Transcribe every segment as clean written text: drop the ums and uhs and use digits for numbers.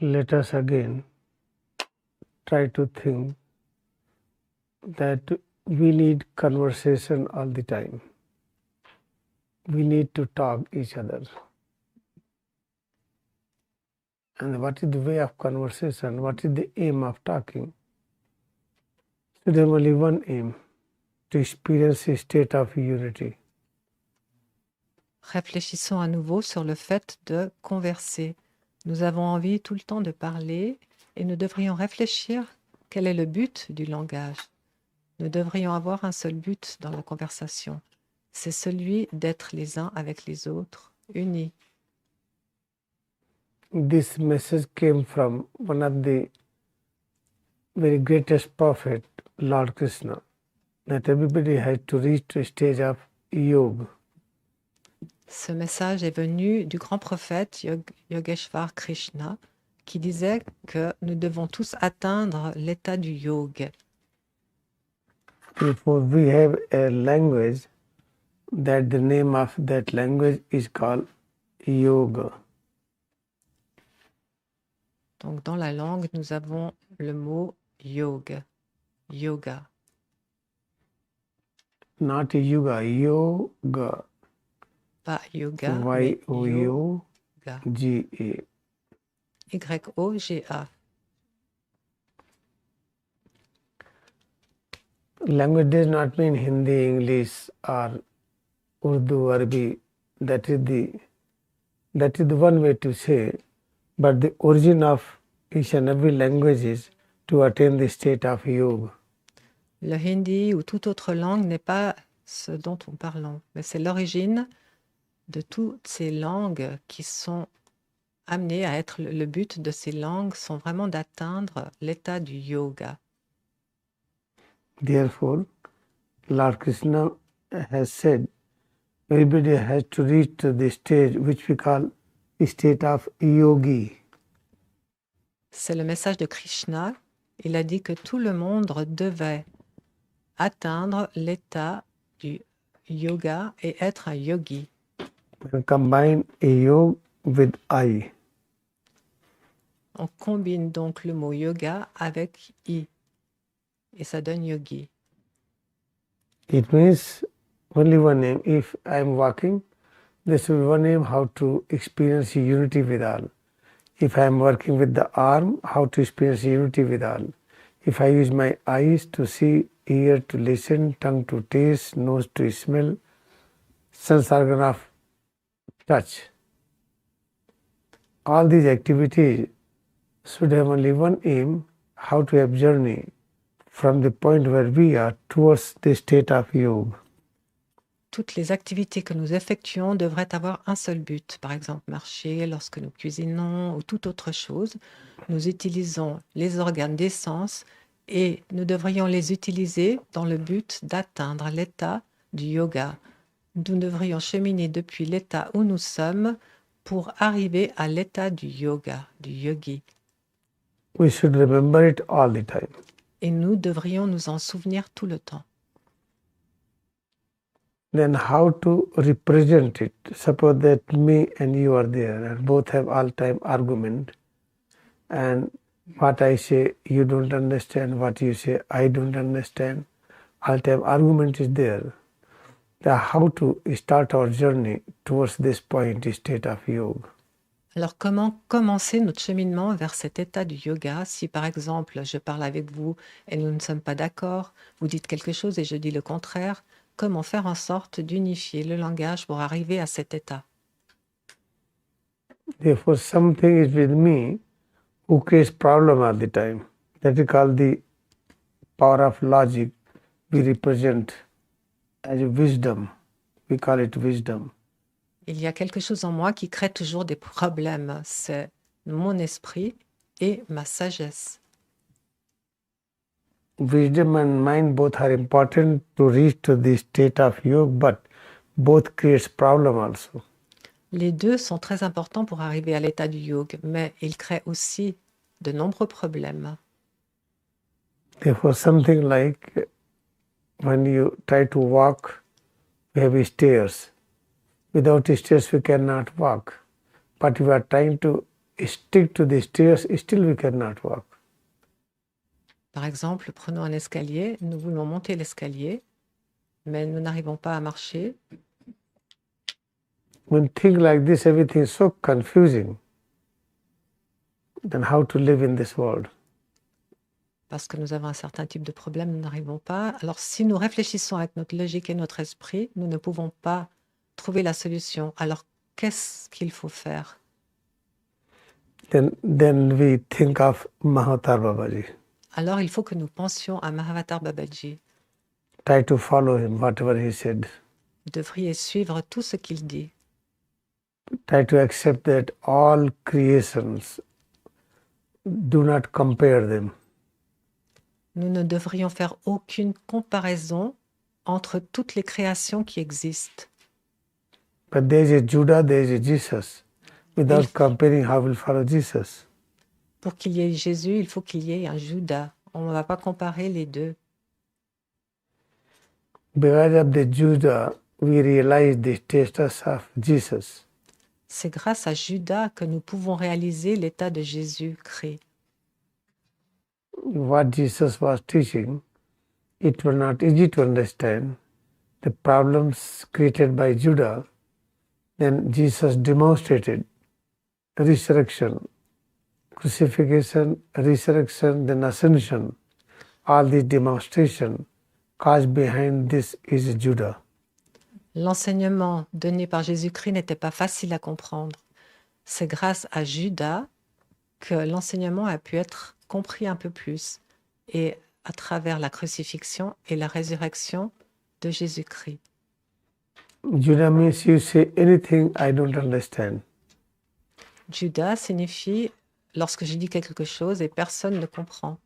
let us again try to think that we need conversation all the time. We need to talk each other. And what is the way of conversation? What is the aim of talking? So there is only one aim, to experience a state of unity. Réfléchissons à nouveau sur le fait de converser. Nous avons envie tout le temps de parler et nous devrions réfléchir quel est le but du langage. Nous devrions avoir un seul but dans la conversation. C'est celui d'être les uns avec les autres, unis. This message came from one of the very greatest prophet, Lord Krishna, that everybody has to reach to a stage of yoga. Ce message est venu du grand prophète Yogeshwar Krishna qui disait que nous devons tous atteindre l'état du yoga. Therefore, we have a language that the name of that language is called yoga. Donc dans la langue, nous avons le mot yoga. Yoga. Not yoga, yoga. Pas yoga, mais yoga. Y-O-G-A. Y-O-G-A. Language does not mean Hindi, English, or Urdu, Arabic. That is the one way to say. But the origin of each and every language is to attain the state of yoga. Le hindi ou toute autre langue n'est pas ce dont nous parlons, mais c'est l'origine de toutes ces langues qui sont amenées à être le but de ces langues sont vraiment d'atteindre l'état du yoga. Therefore, Lord Krishna has said, everybody has to reach to the stage which we call the state of yogi. C'est le message de Krishna. Il a dit que tout le monde devait atteindre l'état du yoga et être un yogi. And combine a yoga with I. On combine donc le mot yoga avec I et ça donne yogi. It means only one aim. If I am walking, there should be one aim, how to experience unity with all. If I am working with the arm, how to experience unity with all. If I use my eyes to see, ear to listen, tongue to taste, nose to smell, sense organ of touch. All these activities should have only one aim, how to have journey from the point where we are towards the state of yoga. Toutes les activités que nous effectuons devraient avoir un seul but. Par exemple, marcher lorsque nous cuisinons ou toute autre chose. Nous utilisons les organes des sens et nous devrions les utiliser dans le but d'atteindre l'état du yoga. Nous devrions cheminer depuis l'état où nous sommes pour arriver à l'état du yoga, du yogi. We should remember it all the time. Et nous devrions nous en souvenir tout le temps. Then how to represent it? Suppose that me and you are there and both have all-time argument, and what I say you don't understand, what you say I don't understand, all-time argument is there. Then how to start our journey towards this point, state of yoga? Alors, comment commencer notre cheminement vers cet état du yoga si, par exemple, je parle avec vous et nous ne sommes pas d'accord, vous dites quelque chose et je dis le contraire, comment faire en sorte d'unifier le langage pour arriver à cet état? Therefore, something is with me who creates problem all the time. That is called the power of logic. We represent as wisdom. We call it wisdom. Il y a quelque chose en moi qui crée toujours des problèmes. C'est mon esprit et ma sagesse. Wisdom and mind both are important to reach to the state of yoga, but both creates problem also. Les deux sont très importants pour arriver à l'état du yoga, mais ils créent aussi de nombreux problèmes. Therefore, something like when you try to walk, we have stairs. Without stairs, we cannot walk. But we are trying to stick to the stairs, still we cannot walk. Par exemple, prenons un escalier, nous voulons monter l'escalier, mais nous n'arrivons pas à marcher. When things like this, everything is so confusing, then how to live in this world? Parce que nous avons un certain type de problème, nous n'arrivons pas. Alors, si nous réfléchissons avec notre logique et notre esprit, nous ne pouvons pas trouver la solution. Alors, qu'est-ce qu'il faut faire? Then we think of Mahatar Babaji. Alors, il faut que nous pensions à Mahavatar Babaji. Try to follow him, whatever he said. Vous devriez suivre tout ce qu'il dit. Try to accept that all creations, do not compare them. Nous ne devrions faire aucune comparaison entre toutes les créations qui existent. But there is a Judah, there is a Jesus. Without comparing, how will follow Jesus? Pour qu'il y ait Jésus, il faut qu'il y ait un Judas. On ne va pas comparer les deux. Because of the Judah, we realize the status of Jesus. C'est grâce à Judas que nous pouvons réaliser l'état de Jésus-Christ. What Jesus was teaching, it was not easy to understand. The problems created by Judah, then Jesus demonstrated resurrection, crucifixion, resurrection, then ascension. All these demonstration, cause behind this is Judah. L'enseignement donné par Jésus-Christ n'était pas facile à comprendre. C'est grâce à Judas que l'enseignement a pu être compris un peu plus, et à travers la crucifixion et la résurrection de Jésus-Christ. Judah means you say anything I don't understand. Judas signifie lorsque je dis quelque chose et personne ne comprend.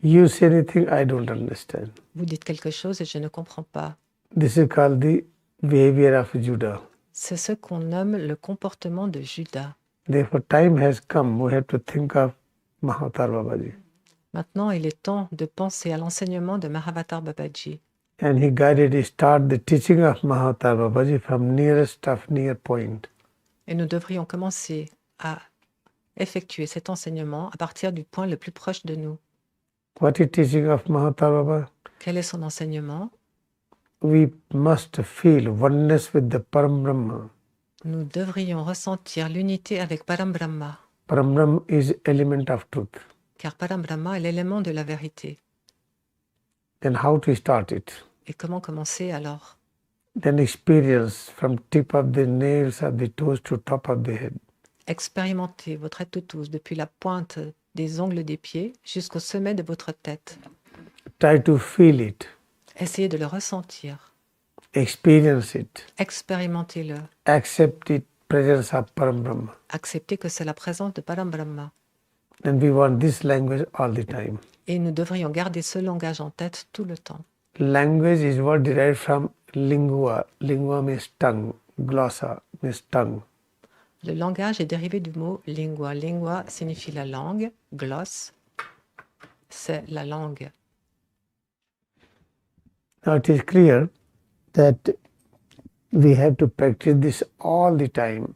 You say anything I don't understand. Vous dites quelque chose et je ne comprends pas. This is called the behavior of Judah. C'est ce qu'on nomme le comportement de Judas. Therefore, time has come. We have to think of Mahatar Babaji. Maintenant, il est temps de penser à l'enseignement de Mahavatar Babaji. And he guided, start the teaching of Mahatar Babaji from nearest of near point. Et nous devrions commencer à effectuer cet enseignement à partir du point le plus proche de nous. What is teaching of Mahatar Baba? Quel est son enseignement? We must feel oneness with the Param Brahma. Nous devrions ressentir l'unité avec Param Brahma, Param Brahma is element of truth. car Param Brahma est l'élément de la vérité. Then how to start it? Et comment commencer alors? Then experience from tip of the nails of the toes to top of the head. Expérimentez votre être tous depuis la pointe des ongles des pieds jusqu'au sommet de votre tête. Try to feel it. Essayez de le ressentir. Experience it. Expérimentez-le. Accept it, presence of Param Brahma. Acceptez que c'est la présence de Param Brahma. Then we want this language all the time. Et nous devrions garder ce langage en tête tout le temps. Language is what derived from lingua. Lingua means tongue. Glossa means tongue. Le langage est dérivé du mot lingua. Lingua signifie la langue. Gloss, c'est la langue. Now it is clear that we have to practice this all the time.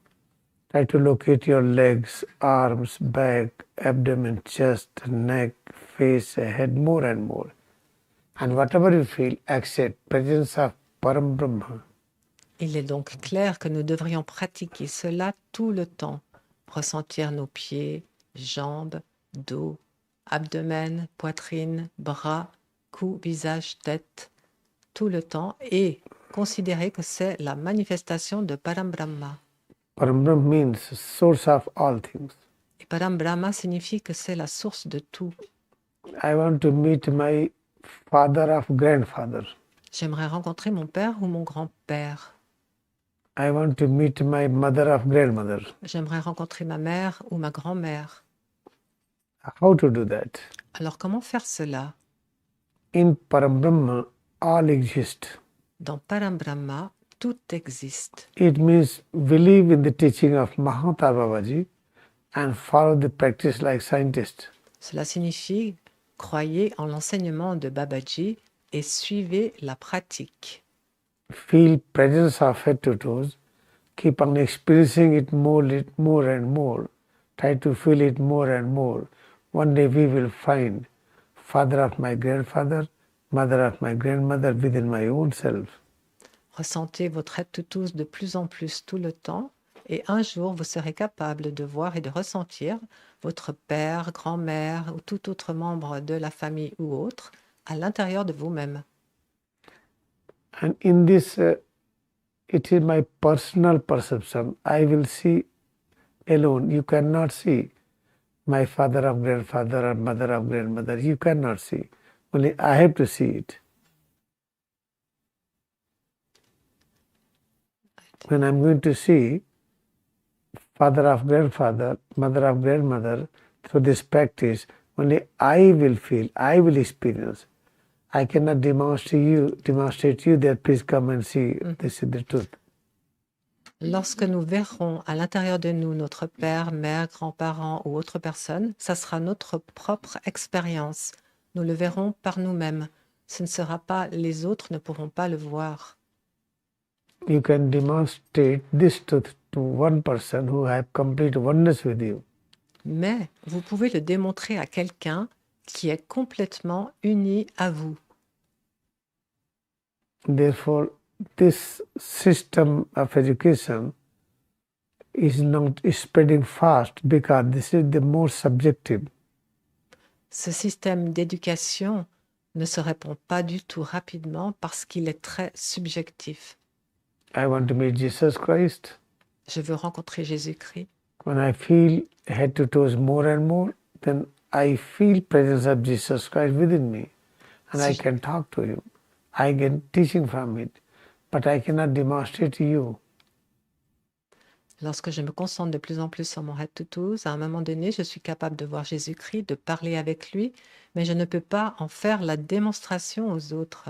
Try to locate your legs, arms, back, abdomen, chest, neck, face, head more and more. And whatever you feel, accept presence of Param Brahma. Il est donc clair que nous devrions pratiquer cela tout le temps. Ressentir nos pieds, jambes, dos, abdomen, poitrine, bras, cou, visage, tête, tout le temps, et considérer que c'est la manifestation de Param Brahma. Param Brahma means source of all things. Et Param Brahma signifie que c'est la source de tout. I want to meet my father of grandfather. J'aimerais rencontrer mon père ou mon grand-père. I want to meet my mother of grandmother. J'aimerais rencontrer ma mère ou ma grand-mère. How to do that? Alors comment faire cela? In Param Brahma, all exist. Dans Param Brahma, tout existe. It means believe in the teaching of Mahatar Babaji and follow the practice like scientists. Cela signifie croyez en l'enseignement de Babaji et suivez la pratique. Feel presence of head to toes. Keep on experiencing it more and more. Try to feel it more and more. One day we will find father of my grandfather, mother of my grandmother within my own self. Ressentez votre être tous de plus en plus tout le temps et un jour vous serez capable de voir et de ressentir votre père, grand-mère ou tout autre membre de la famille ou autre à l'intérieur de vous-même. And in this, it is my personal perception. I will see alone. You cannot see my father of grandfather or mother of grandmother. You cannot see. Only I have to see it. When I'm going to see father of grandfather, mother of grandmother, through this practice, only I will feel, I will experience. I cannot demonstrate you that please come and see, this is the truth. Lorsque nous verrons à l'intérieur de nous notre père, mère, grands-parents ou autre personne, ça sera notre propre expérience. Nous le verrons par nous-mêmes. Ce ne sera pas les autres ne pourront pas le voir. You can demonstrate this truth to one person who have complete oneness with you. Mais vous pouvez le démontrer à quelqu'un qui est complètement uni à vous. Therefore, this system of education is not spreading fast because this is the more subjective. Ce système d'éducation ne se répond pas du tout rapidement parce qu'il est très subjectif. I want to meet Jesus Christ. Je veux rencontrer Jésus-Christ. When I feel head to toes more and more, then I feel presence of Jesus Christ within me, and I can talk to him. I get teaching from it, but I cannot demonstrate to you. Lorsque je me concentre de plus en plus sur mon head to toes, à un moment donné, je suis capable de voir Jésus-Christ, de parler avec lui, mais je ne peux pas en faire la démonstration aux autres.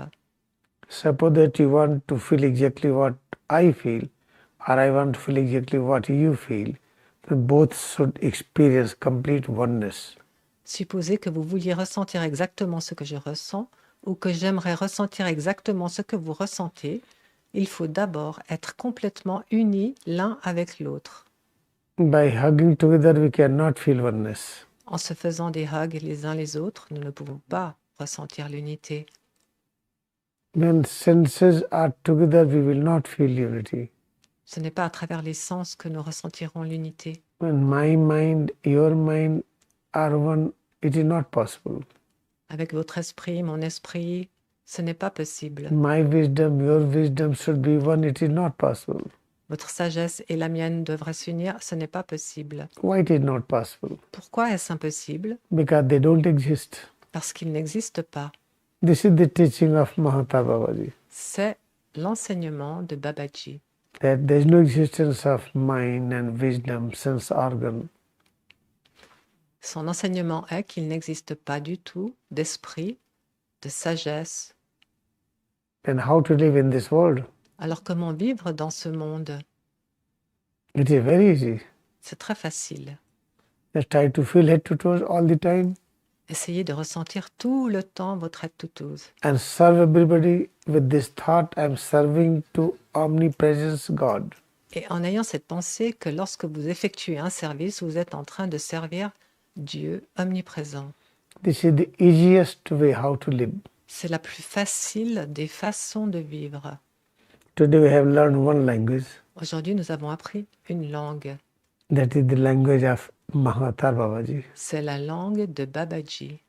Suppose that you want to feel exactly what I feel, or I want to feel exactly what you feel, then both should experience complete oneness. Supposez que vous vouliez ressentir exactement ce que je ressens, ou que j'aimerais ressentir exactement ce que vous ressentez, il faut d'abord être complètement unis l'un avec l'autre. By hugging together, we cannot feel oneness. En se faisant des hugs les uns les autres, nous ne pouvons pas ressentir l'unité. When senses are together, we will not feel unity. Ce n'est pas à travers les sens que nous ressentirons l'unité. When my mind, your mind are one, it is not possible. Avec votre esprit, mon esprit, ce n'est pas possible. My wisdom, your wisdom should be one, it is not possible. Votre sagesse et la mienne devraient s'unir, ce n'est pas possible. Why it is not possible? Pourquoi est-ce impossible? Because they don't exist. Parce qu'ils n'existent pas. This is the teaching of Mahata Babaji. C'est l'enseignement de Babaji. That there is no existence of mind and wisdom, sense organ. Son enseignement est qu'il n'existe pas du tout d'esprit, de sagesse. Then how to live in this world? Alors comment vivre dans ce monde? It is very easy. C'est très facile. Just try to feel head to toes all the time Essayez de ressentir tout le temps votre head to toes. and serve everybody with this thought, I am serving to omnipresence God. Et en ayant cette pensée que lorsque vous effectuez un service, vous êtes en train de servir Dieu omniprésent. This is the easiest way how to live. C'est la plus facile des façons de vivre. Today we have learned one language. Aujourd'hui, nous avons appris une langue. That is the language of Mahata Babaji. C'est la langue de Babaji.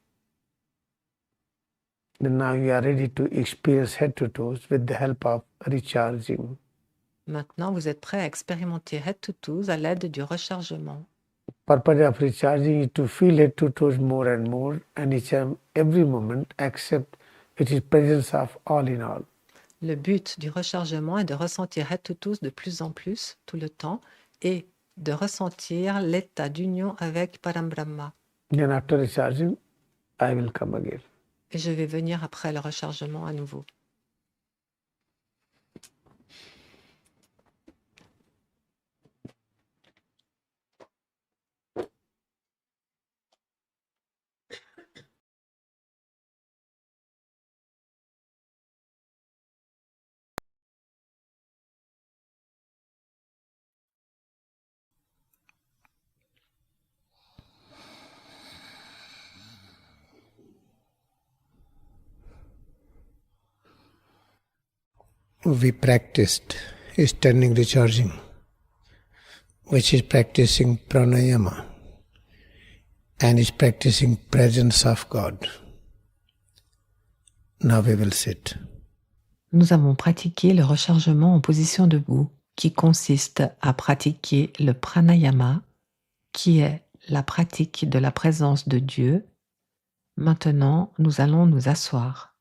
Then now you are ready to experience head to toes with the help of recharging. Maintenant, vous êtes prêt à expérimenter head to toes à l'aide du rechargement. Purpose of recharging is to feel head to toes more and more, and each and every moment accept it is presence of all in all. Le but du rechargement est de ressentir head to toes de plus en plus tout le temps et de ressentir l'état d'union avec Parambrahma. Then after recharging, I will come again. Et je vais venir après le rechargement à nouveau. we practiced is turning recharging, which is practicing pranayama and is practicing presence of God. Now we will sit. Nous avons pratiqué le rechargement en position debout, qui consiste à pratiquer le pranayama, qui est la pratique de la présence de Dieu. Maintenant, nous allons nous asseoir.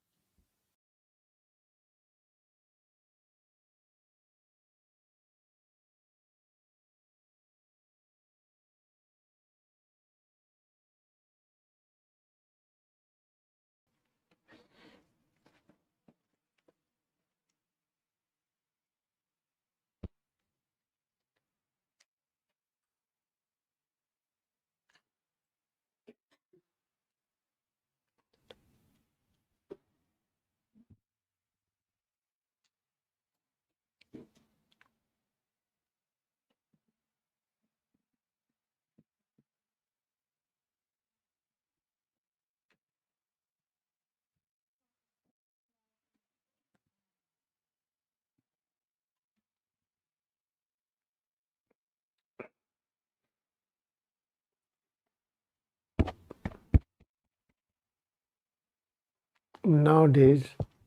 Nowadays,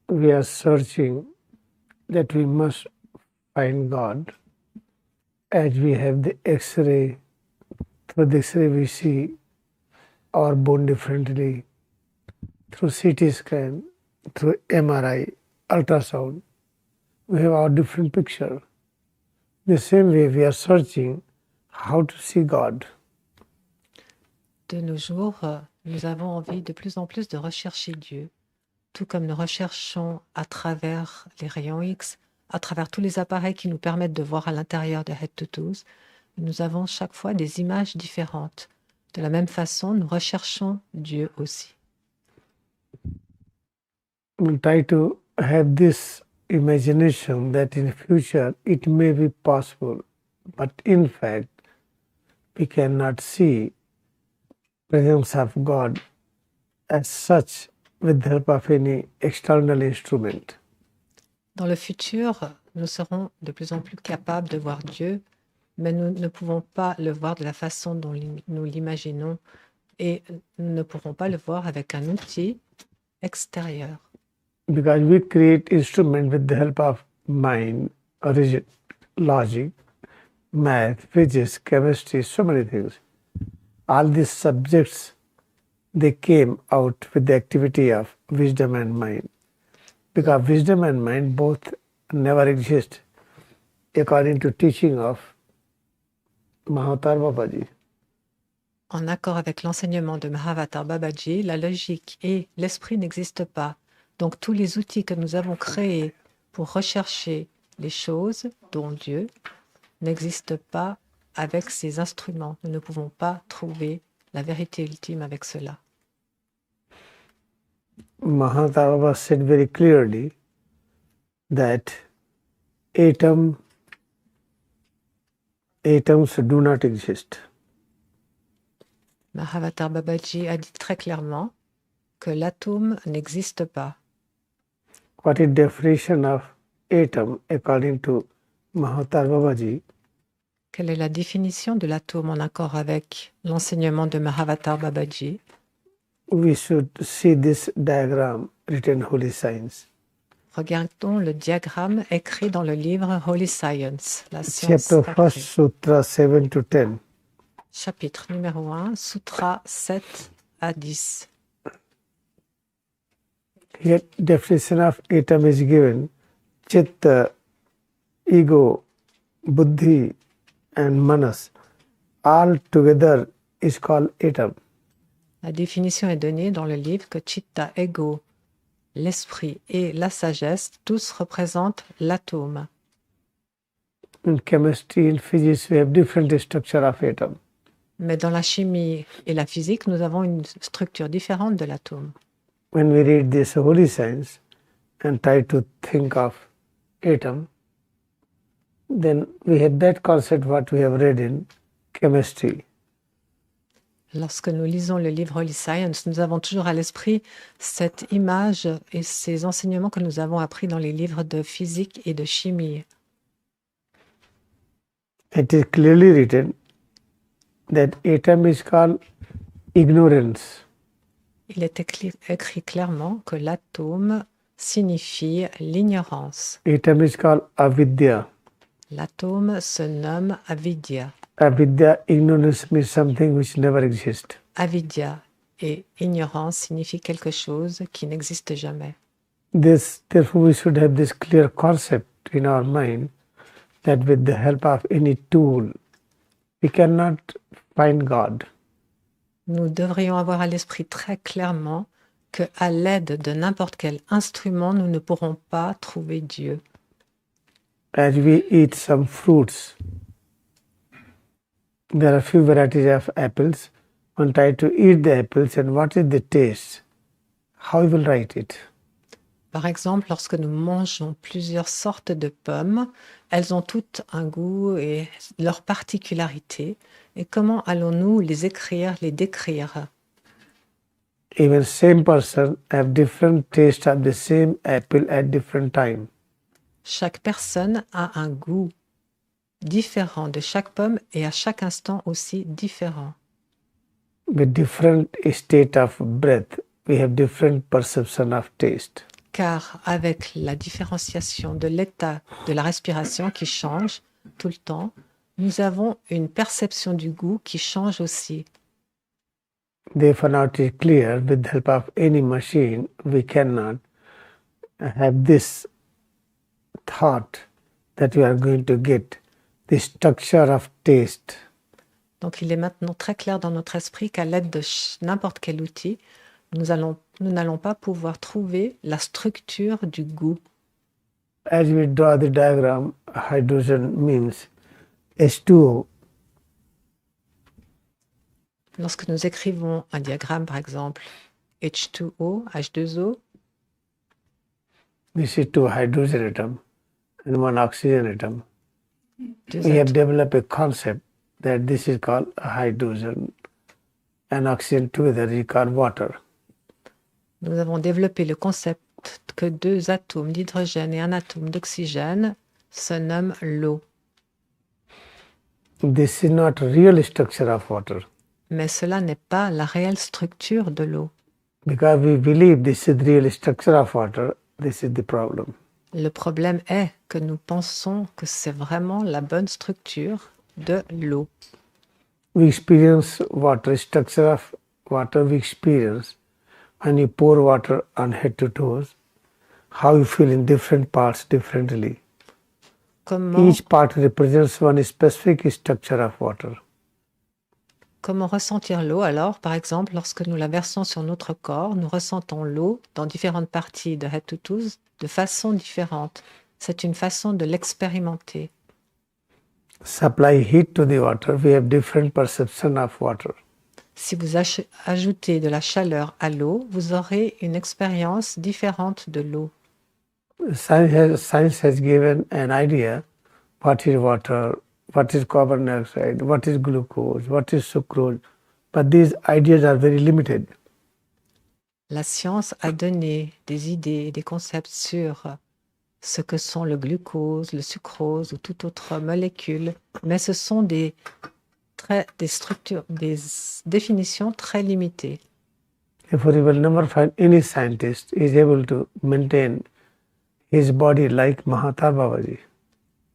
we are searching that we must find God. As we have the X-ray, through the X-ray we see our bone differently, through CT scan, through MRI, ultrasound, we have our different picture. The same way we are searching how to see God. De nos jours, nous avons envie de plus en plus de rechercher Dieu, tout comme nous recherchons à travers les rayons X, à travers tous les appareils qui nous permettent de voir à l'intérieur de Head to Toes. Nous avons chaque fois des images différentes. De la même façon, nous recherchons Dieu aussi. We try to have this imagination that in future it may be possible, but in fact we cannot see presence of God as such with the help of any external instrument. Dans le futur, nous serons de plus en plus capables de voir Dieu, mais nous ne pouvons pas le voir de la façon dont nous l'imaginons et nous ne pourrons pas le voir avec un outil extérieur. Because we create instruments with the help of mind, origin, logic, math, physics, chemistry, so many things. All these subjects, they came out with the activity of wisdom and mind. Because wisdom and mind both never exist according to teaching of Mahavatar Babaji. En accord avec l'enseignement de Mahavatar Babaji, la logique et l'esprit n'existent pas. Donc tous les outils que nous avons créés pour rechercher les choses, dont Dieu, n'existent pas avec ces instruments. Nous ne pouvons pas trouver la vérité ultime avec cela. Mahavatar Baba said very clearly that atoms do not exist. Mahavatar Babaji a dit très clairement que l'atome n'existe pas. What is definition of atom according to Mahavatar Babaji? Quelle est la définition de l'atome en accord avec l'enseignement de Mahavatar Babaji? We should see this diagram written Holy Science. Regardons le diagramme écrit dans le livre Holy Science, la science Chapter sacrée. 1, Sutra 7 to 10. Chapitre numéro 1, Sutra 7 à 10. Here definition of atom is given. Chitta, ego, buddhi and manas all together is called atom. La définition est donnée dans le livre que Chitta, ego, l'esprit et la sagesse, tous représentent l'atome. In chemistry and physics, we have different structure of atom. Mais dans la chimie et la physique, nous avons une structure différente de l'atome. When we read this Holy Science and try to think of atom, then we have that concept what we have read in chemistry. Lorsque nous lisons le livre Holy Science, nous avons toujours à l'esprit cette image et ces enseignements que nous avons appris dans les livres de physique et de chimie. It is clearly written that atom is called ignorance. Il est écrit clairement que l'atome signifie l'ignorance. Atom is called avidya. L'atome se nomme avidya. Avidya, ignorance means something which never exists. Avidya et ignorance signifie quelque chose qui n'existe jamais. Therefore, we should have this clear concept in our mind that with the help of any tool, we cannot find God. Nous devrions avoir à l'esprit très clairement que, à l'aide de n'importe quel instrument, nous ne pourrons pas trouver Dieu. As we eat some fruits, there are few varieties of apples. One try to eat the apples, and what is the taste? How you will write it? Par exemple, lorsque nous mangeons plusieurs sortes de pommes, elles ont toutes un goût et leur particularité. Et comment allons-nous les écrire, les décrire? Even same person have different taste of the same apple at different time. Chaque personne a un goût différent de chaque pomme et à chaque instant aussi différent. With different state of breath, we have different perception of taste. Car avec la différenciation de l'état de la respiration qui change tout le temps, nous avons une perception du goût qui change aussi. Therefore, now it is clear, with the help of any machine, we cannot have this thought that we are going to get the structure of taste. Donc il est maintenant très clair dans notre esprit qu'à l'aide de n'importe quel outil, nous n'allons pas pouvoir trouver la structure du goût. As we draw the diagram, hydrogen means H2O. Lorsque nous écrivons un diagramme, par exemple, H2O, H2O, This is two hydrogen atom and one oxygen atom. deux We have atomes. developed a concept that this is called hydrogen and oxygen together is called water. Nous avons développé le concept que deux atomes d'hydrogène et un atome d'oxygène se nomment l'eau. This is not real structure of water. Mais cela n'est pas la réelle structure de l'eau. Because we believe this is the real structure of water, this is the problem. Le problème est que nous pensons que c'est vraiment la bonne structure de l'eau. We experience water, structure of water we experience when you pour water on head to toes, how you feel in different parts differently. Comment Each part represents one specific structure of water. ressentir l'eau alors? Par exemple, lorsque nous la versons sur notre corps, nous ressentons l'eau dans différentes parties de head to toes de façon différente. C'est une façon de l'expérimenter. Supply heat to the water, we have different perception of water. Si vous ajoutez de la chaleur à l'eau, vous aurez une expérience différente de l'eau. Science has given an idea what is water, what is carbon dioxide, what is glucose, what is sucrose, but these ideas are very limited. La science a donné des idées et des concepts sur ce que sont le glucose, le sucrose ou toute autre molécule, mais ce sont des structures, des définitions très limitées. Therefore, you will never find any scientist is able to maintain his body like Mahatma Babaji.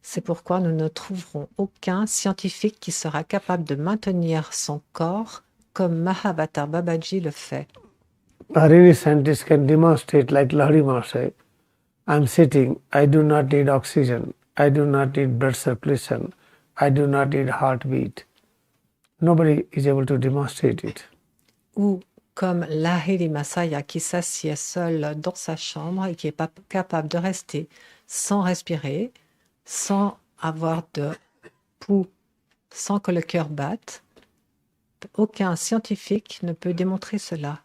C'est pourquoi nous ne trouverons aucun scientifique qui sera capable de maintenir son corps comme Mahavatar Babaji le fait. Or any scientist can demonstrate like Lahiri Mahasaya, I'm sitting, I do not need oxygen, I do not need blood circulation, I do not need heartbeat. Nobody is able to demonstrate it. Ou comme Lahiri Mahasaya qui s'assied seul dans sa chambre et qui n'est pas capable de rester sans respirer, sans avoir de pouls, sans que le cœur batte. Aucun scientifique ne peut démontrer cela.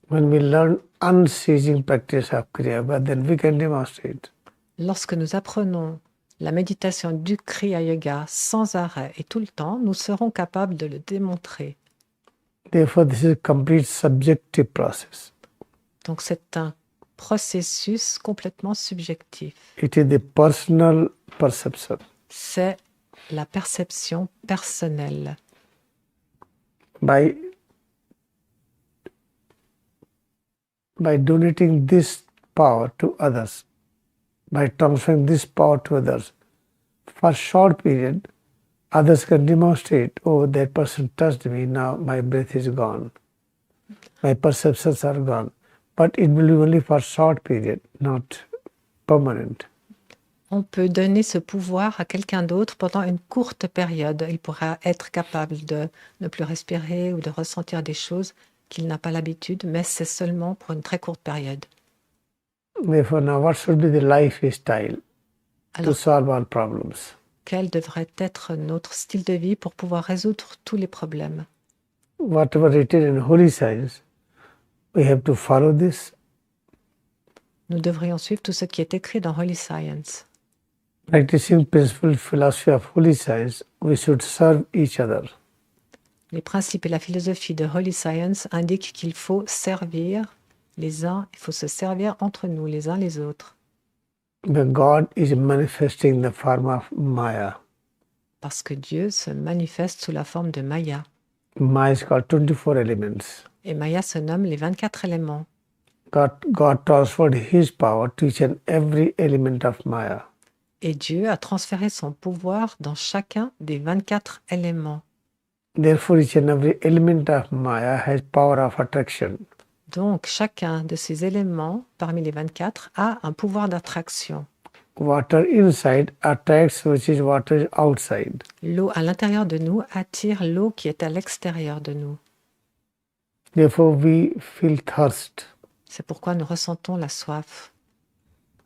When we learn unceasing practice of Kriya, but then we can demonstrate. Lorsque nous apprenons la méditation du Kriyayoga sans arrêt et tout le temps, nous serons capables de le démontrer. Therefore, this is a complete subjective process. Donc c'est un processus complètement subjectif. It is the personal perception. C'est la perception personnelle. By donating this power to others, by transferring this power to others, for a short period, others can demonstrate, oh, that person touched me, now my breath is gone, my perceptions are gone. But it will be only for a short period, not permanent. On peut donner ce pouvoir à quelqu'un d'autre pendant une courte période. Il pourra être capable de ne plus respirer ou de ressentir des choses qu'il n'a pas l'habitude, mais c'est seulement pour une très courte période. Therefore, now what should be the lifestyle to Alors, solve all problems? quel devrait être notre style de vie pour pouvoir résoudre tous les problèmes? Whatever written in holy science, we have to follow this. Nous devrions suivre tout ce qui est écrit dans Holy Science. Practicing principle philosophy of holy science, we should serve each other. Les principes et la philosophie de Holy Science indiquent qu'il faut servir les uns, il faut se servir entre nous, les uns les autres. But God is manifesting the form of Maya. Parce que Dieu se manifeste sous la forme de Maya. Maya is called 24 elements. Et Maya se nomme les 24 éléments. God transferred His power to each and every element of Maya. Et Dieu a transféré son pouvoir dans chacun des 24 éléments. Therefore, each and every element of Maya has power of attraction. Donc, chacun de ces éléments, parmi les 24, a un pouvoir d'attraction. Water inside attracts which is water outside. L'eau à l'intérieur de nous attire l'eau qui est à l'extérieur de nous. Therefore, we feel thirst. C'est pourquoi nous ressentons la soif.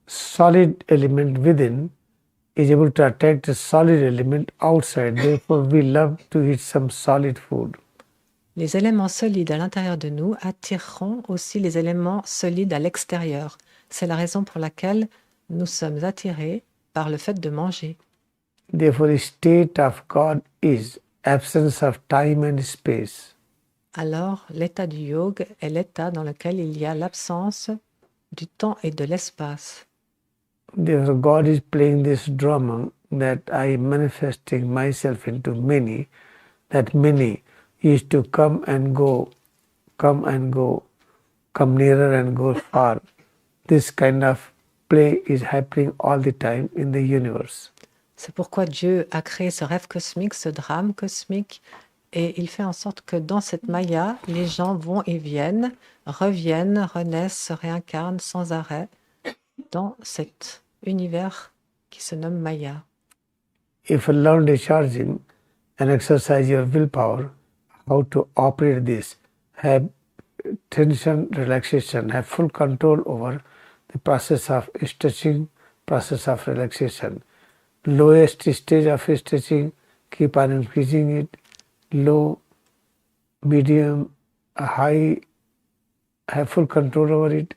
Solid element within is able to attract the solid element outside. Therefore, we love to eat some solid food. Les éléments solides à l'intérieur de nous attireront aussi les éléments solides à l'extérieur. C'est la raison pour laquelle nous sommes attirés par le fait de manger. Therefore, the state of God is absence of time and space. Alors, l'état du yoga est l'état dans lequel il y a l'absence du temps et de l'espace. Therefore, God is playing this drama that I am manifesting myself into many, that many is to come and go, come nearer and go far. This kind of play is happening all the time in the universe. C'est pourquoi Dieu a créé ce rêve cosmique, ce drame cosmique, et il fait en sorte que dans cette maya, les gens vont et viennent, reviennent, renaissent, se réincarnent sans arrêt dans cet univers qui se nomme Maya. If you learn discharging and exercise your willpower, how to operate this, have tension, relaxation, have full control over the process of stretching, process of relaxation. Lowest stage of stretching, keep on increasing it. Low, medium, high, have full control over it.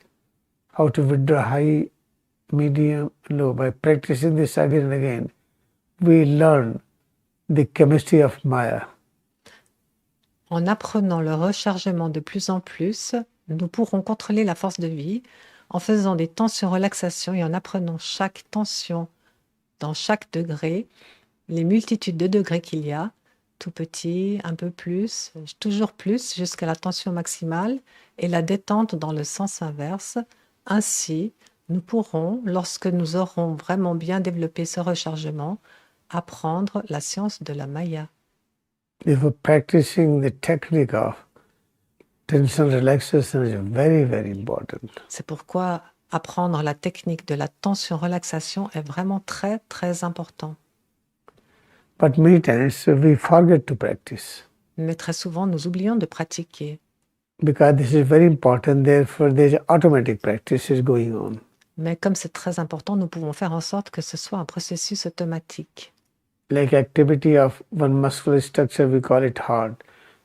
How to withdraw high, medium, low. By practicing this again and again, we learn the chemistry of Maya. En apprenant le rechargement de plus en plus, nous pourrons contrôler la force de vie en faisant des tensions-relaxations et en apprenant chaque tension dans chaque degré, les multitudes de degrés qu'il y a, tout petit, un peu plus, toujours plus, jusqu'à la tension maximale et la détente dans le sens inverse. Ainsi, nous pourrons, lorsque nous aurons vraiment bien développé ce rechargement, apprendre la science de la Maya. Therefore, practicing the technique of tension relaxation is very, very important. C'est pourquoi apprendre la technique de la tension-relaxation est vraiment très, très important. But many times we forget to practice. Mais très souvent, nous oublions de pratiquer. Because this is very important, therefore there is automatic practice is going on. Mais comme c'est très important, nous pouvons faire en sorte que ce soit un processus automatique. Like activity of one muscular structure, we call it heart.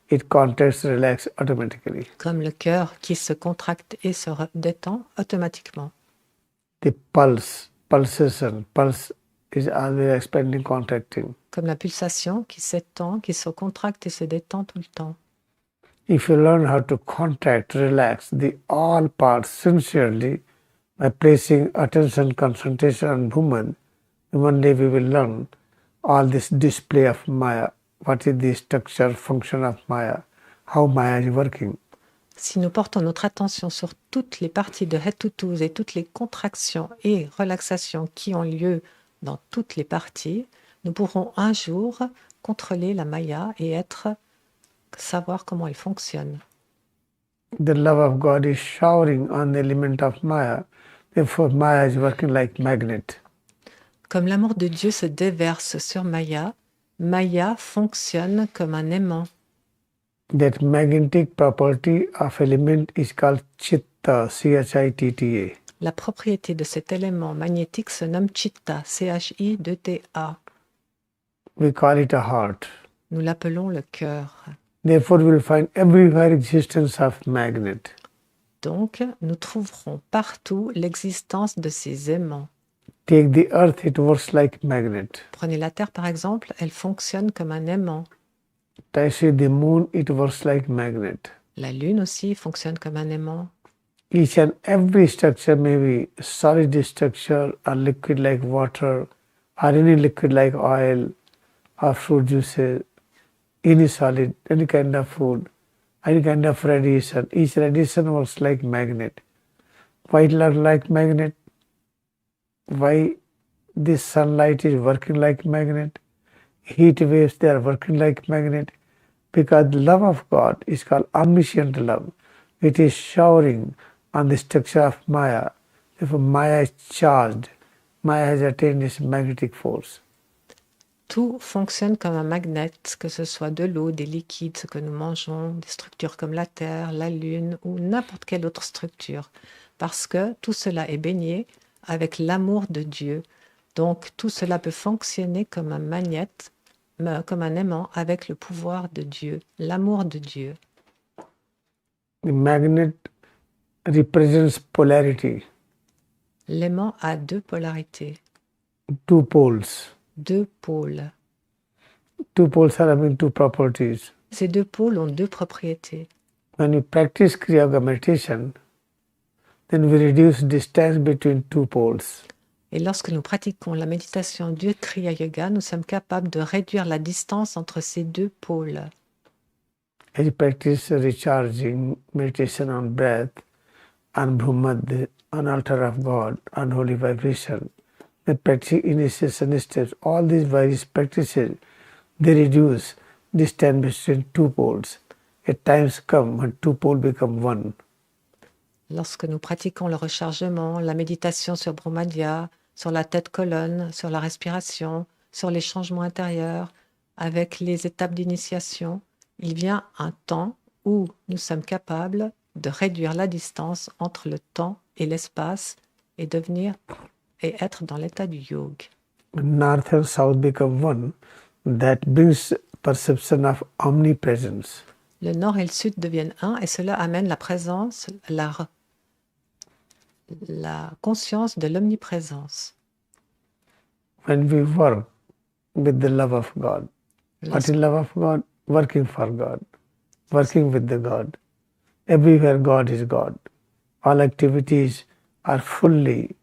It contracts, relax automatically. Comme le cœur qui se contracte et se détend automatiquement. The pulsation, pulse is always expanding, contracting. Comme la pulsation qui s'étend, qui se contracte et se détend tout le temps. If you learn how to contract, relax the all parts sincerely by placing attention, concentration on movement, one day we will learn all this display of Maya. What is the structure, function of Maya? How Maya is working? Si nous portons notre attention sur toutes les parties de head to toes et toutes les contractions et relaxations qui ont lieu dans toutes les parties, nous pourrons un jour contrôler la Maya et savoir comment elle fonctionne. The love of God is showering on the element of Maya. Therefore, Maya is working like magnet. Comme l'amour de Dieu se déverse sur Maya, Maya fonctionne comme un aimant. That magnetic property of element is called Chitta, C-H-I-T-T-A. La propriété de cet élément magnétique se nomme Chitta, C-H-I-T-T-A. We call it a heart. Nous l'appelons le cœur. Therefore, we will find everywhere existence of magnet. Donc, nous trouverons partout l'existence de ces aimants. Take the earth, it works like magnet. Prenez la Terre par exemple, elle fonctionne comme un aimant. See the moon, it works like magnet. La Lune aussi fonctionne comme un aimant. Each and every structure may be solid structure or liquid like water or any liquid like oil or fruit juices, any solid, any kind of food, any kind of radiation. Each radiation works like magnet. Why it looks like magnet? Why this sunlight is working like magnet? Heat waves, they are working like magnet. Because the love of God is called omniscient love. It is showering on the structure of Maya. Therefore, Maya is charged. Maya has attained its magnetic force. Tout fonctionne comme un magnet, que ce soit de l'eau, des liquides, ce que nous mangeons, des structures comme la Terre, la Lune ou n'importe quelle autre structure. Parce que tout cela est baigné avec l'amour de Dieu. Donc tout cela peut fonctionner comme un magnet, comme un aimant avec le pouvoir de Dieu, l'amour de Dieu. The magnet represents polarity. L'aimant a deux polarités, Two poles. deux pôles. Two poles are having two properties. Ces deux pôles ont deux propriétés. When you practice Kriyayoga Meditation, then we reduce distance between two poles. Et lorsque nous pratiquons la méditation du Kriya Yoga, nous sommes capables de réduire la distance entre ces deux pôles. As you practice recharging meditation on breath, on Brahmad, on altar of God, on holy vibration, the practice initiation steps, all these various practices, they reduce distance between two poles. At times come when two poles become one. Lorsque nous pratiquons le rechargement, la méditation sur Brahmadya, sur la tête-colonne, sur la respiration, sur les changements intérieurs, avec les étapes d'initiation, il vient un temps où nous sommes capables de réduire la distance entre le temps et l'espace et devenir et être dans l'état du yoga. North and south become one. That brings perception of omnipresence. Le nord et le sud deviennent un et cela amène la présence, la conscience de l'omniprésence. When we work with the love of God, what is love of God? Working for God, working with the God. Everywhere God is God. All activities are fully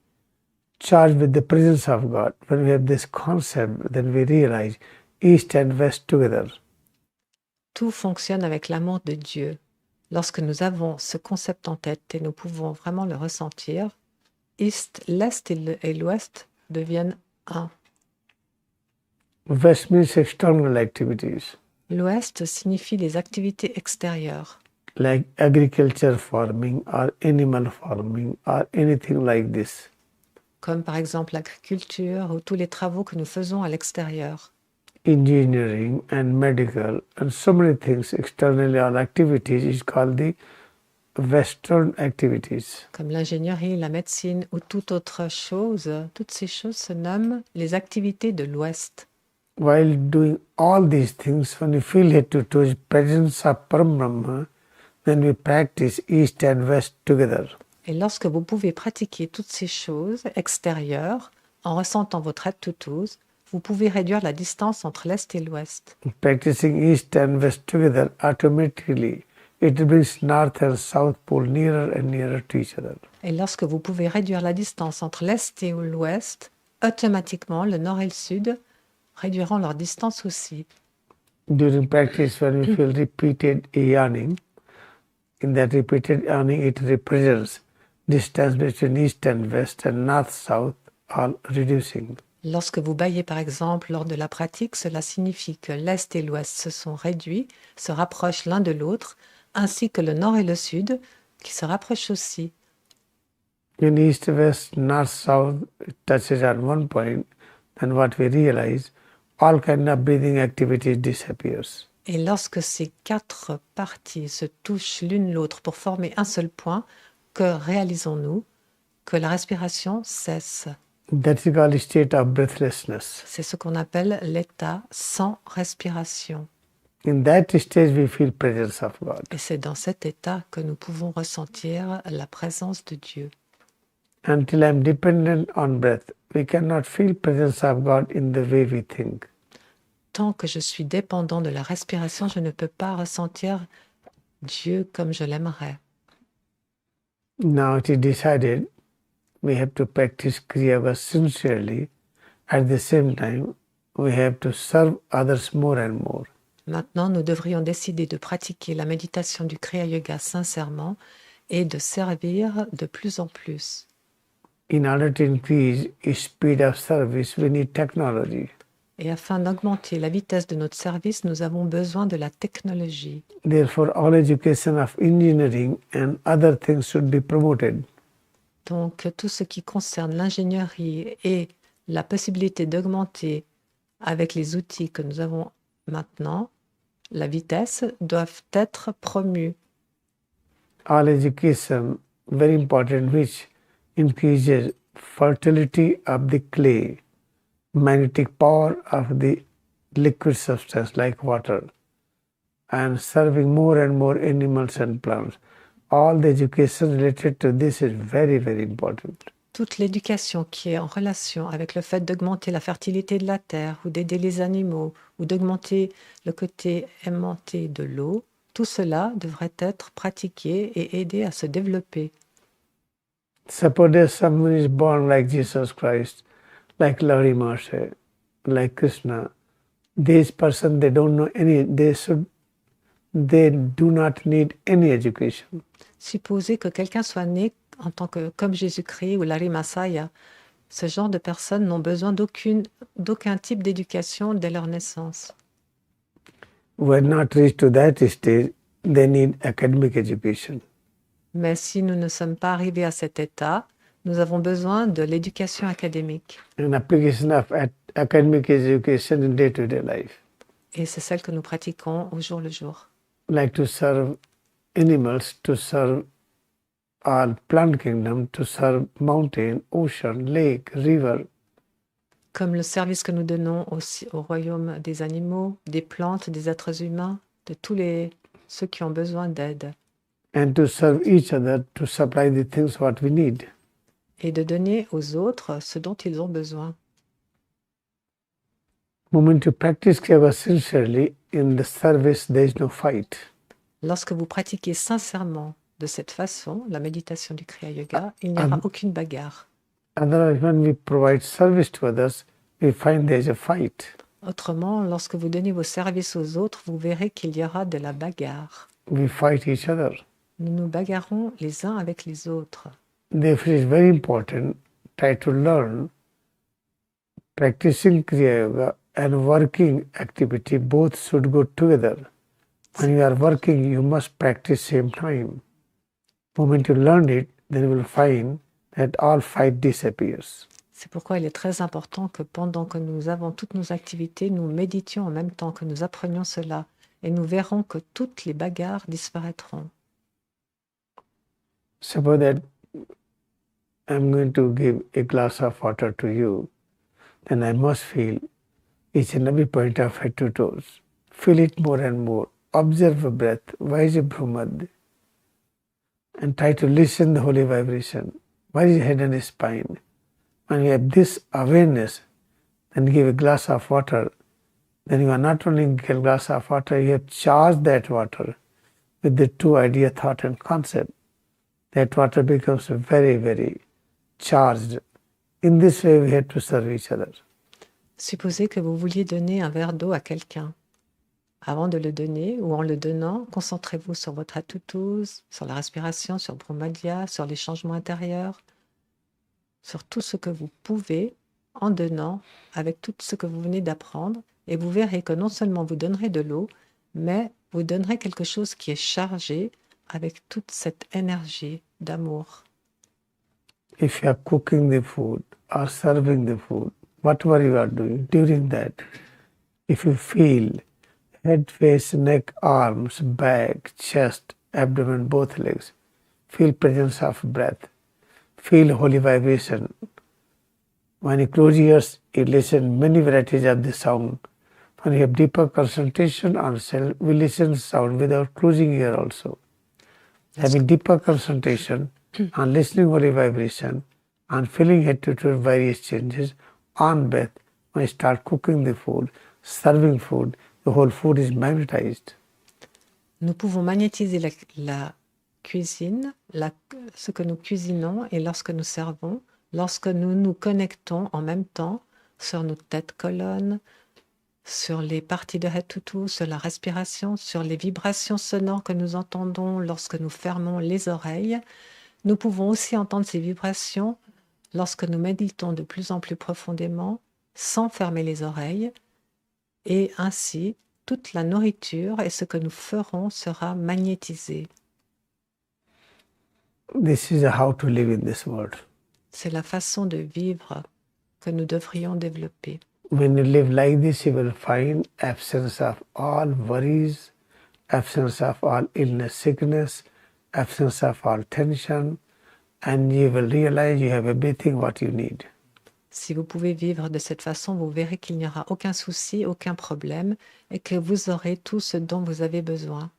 charged with the presence of God. When we have this concept, then we realize East and West together. Tout fonctionne avec l'amour de Dieu. Lorsque nous avons ce concept en tête et nous pouvons vraiment le ressentir, l'Est et l'Ouest deviennent un. West means external activities. L'Ouest signifie les activités extérieures, like agriculture farming or animal farming or anything like this. comme par exemple l'agriculture ou tous les travaux que nous faisons à l'extérieur. Engineering and medical and so many things externally all activities is called the Western activities. Comme l'ingénierie, la médecine ou toute autre chose, toutes ces choses se nomment les activités de l'Ouest. While doing all these things, when we feel it to the presence of Param, then we practice East and West together. Et lorsque vous pouvez pratiquer toutes ces choses extérieures, En ressentant votre head to toes, vous pouvez réduire la distance entre l'Est et l'Ouest. Practicing East and West together, automatically it brings North and South Pole nearer and nearer to each other. Et lorsque vous pouvez réduire la distance entre l'Est et l'Ouest, automatiquement, le Nord et le Sud réduiront leur distance aussi. During practice, when we feel repeated yawning, in that repeated yawning, it represents distance between East and West and North-South, all reducing. Lorsque vous bâillez par exemple lors de la pratique, cela signifie que l'Est et l'Ouest se sont réduits, se rapprochent l'un de l'autre, ainsi que le Nord et le Sud qui se rapprochent aussi. When East, West, North, South touches at one point, then what we realize, all kind of breathing activities disappears. Et lorsque ces quatre parties se touchent l'une l'autre pour former un seul point, que réalisons-nous? Que la respiration cesse. That is called state of breathlessness. C'est ce qu'on appelle l'état sans respiration. In that stage, we feel presence of God. Et c'est dans cet état que nous pouvons ressentir la présence de Dieu. Until I am dependent on breath, we cannot feel presence of God in the way we think. Tant que je suis dépendant de la respiration, je ne peux pas ressentir Dieu comme je l'aimerais. Now it is decided we have to practice Kriyayoga sincerely. At the same time, we have to serve others more and more. Maintenant, nous devrions décider de pratiquer la méditation du Kriyayoga sincèrement et de servir de plus en plus. In order to increase speed of service, we need technology. Et afin d'augmenter la vitesse de notre service, nous avons besoin de la technologie. Therefore, all education of engineering and other things should be promoted. Donc, tout ce qui concerne l'ingénierie et la possibilité d'augmenter avec les outils que nous avons maintenant, la vitesse, doivent être promus. All education, very important, which increases fertility of the clay, magnetic power of the liquid substance like water, and serving more and more animals and plants. All the education related to this is very, very important. Toute l'éducation qui est en relation avec le fait d'augmenter la fertilité de la terre ou d'aider les animaux ou d'augmenter le côté aimanté de l'eau, tout cela devrait être pratiqué et aider à se développer. Suppose someone is born like Jesus Christ, like Laurie Marsha, like Krishna. These person they don't know any. They do not need any education. Supposez que quelqu'un soit né en tant que comme Jésus-Christ ou Larry Masaya. Ce genre de personnes n'ont besoin d'aucun type d'éducation dès leur naissance. When not reached to that stage, they need academic education. Mais si nous ne sommes pas arrivés à cet état, nous avons besoin de l'éducation académique. An application of academic education in day-to-day life. Et c'est celle que nous pratiquons au jour le jour. Like to serve animals, to serve all plant kingdom, to serve mountain, ocean, lake, river. Comme le service que nous donnons aussi au royaume des animaux, des plantes, des êtres humains, de tous ceux qui ont besoin d'aide. And to serve each other, to supply the things what we need. Et de donner aux autres ce dont ils ont besoin. Moment to practice Kriyayoga sincerely, in the service there is no fight. Lorsque vous pratiquez sincèrement de cette façon, la méditation du Kriyayoga, il n'y aura aucune bagarre. Otherwise, when we provide service to others, we find there is a fight. Autrement, lorsque vous donnez vos services aux autres, vous verrez qu'il y aura de la bagarre. We fight each other. Nous nous bagarrons les uns avec les autres. Therefore, it is very important, try to learn practicing Kriyayoga and working activity, both should go together. When you are working, you must practice same time. Moment you learn it, then you will find that all fight disappears. C'est pourquoi il est très important que pendant que nous avons toutes nos activités, nous méditions en même temps que nous apprenions cela, et nous verrons que toutes les bagarres disparaîtront. Suppose that I'm going to give a glass of water to you, then I must feel each and every point of head to toes. Feel it more and more. Observe the breath, Vaja Brahmad, and try to listen the holy vibration. Why is head and spine? When you have this awareness, then give a glass of water. Then you are not only get a glass of water, you have charged that water with the two idea, thought and concept. That water becomes very, very charged. In this way, we have to serve each other. Supposez que vous vouliez donner un verre d'eau à quelqu'un. Avant de le donner ou en le donnant, concentrez-vous sur votre attitude, sur la respiration, sur Brahmadya, sur les changements intérieurs, sur tout ce que vous pouvez en donnant avec tout ce que vous venez d'apprendre. Et vous verrez que non seulement vous donnerez de l'eau, mais vous donnerez quelque chose qui est chargé avec toute cette énergie d'amour. If you are cooking the food or serving the food, whatever you are doing, during that, if you feel head, face, neck, arms, back, chest, abdomen, both legs, feel presence of breath, feel holy vibration. When you close ears, you listen many varieties of the sound. When you have deeper concentration on self, we listen sound without closing ear also. Having deeper concentration on listening holy vibration, on feeling head to toe various changes, on breath, when you start cooking the food, serving food, the whole food is magnetized. Nous pouvons magnétiser la cuisine, ce que nous cuisinons et lorsque nous servons, lorsque nous nous connectons en même temps sur notre tête-colonne, sur les parties de head to toe, sur la respiration, sur les vibrations sonores que nous entendons lorsque nous fermons les oreilles. Nous pouvons aussi entendre ces vibrations lorsque nous méditons de plus en plus profondément, sans fermer les oreilles, et ainsi toute la nourriture et ce que nous ferons sera magnétisé. This is how to live in this world. C'est la façon de vivre que nous devrions développer. When you live like this, you will find absence of all worries, absence of all illness, sickness, absence of all tension, and you will realize you have everything what you need. Si vous pouvez vivre de cette façon, vous verrez qu'il n'y aura aucun souci, aucun problème, et que vous aurez tout ce dont vous avez besoin.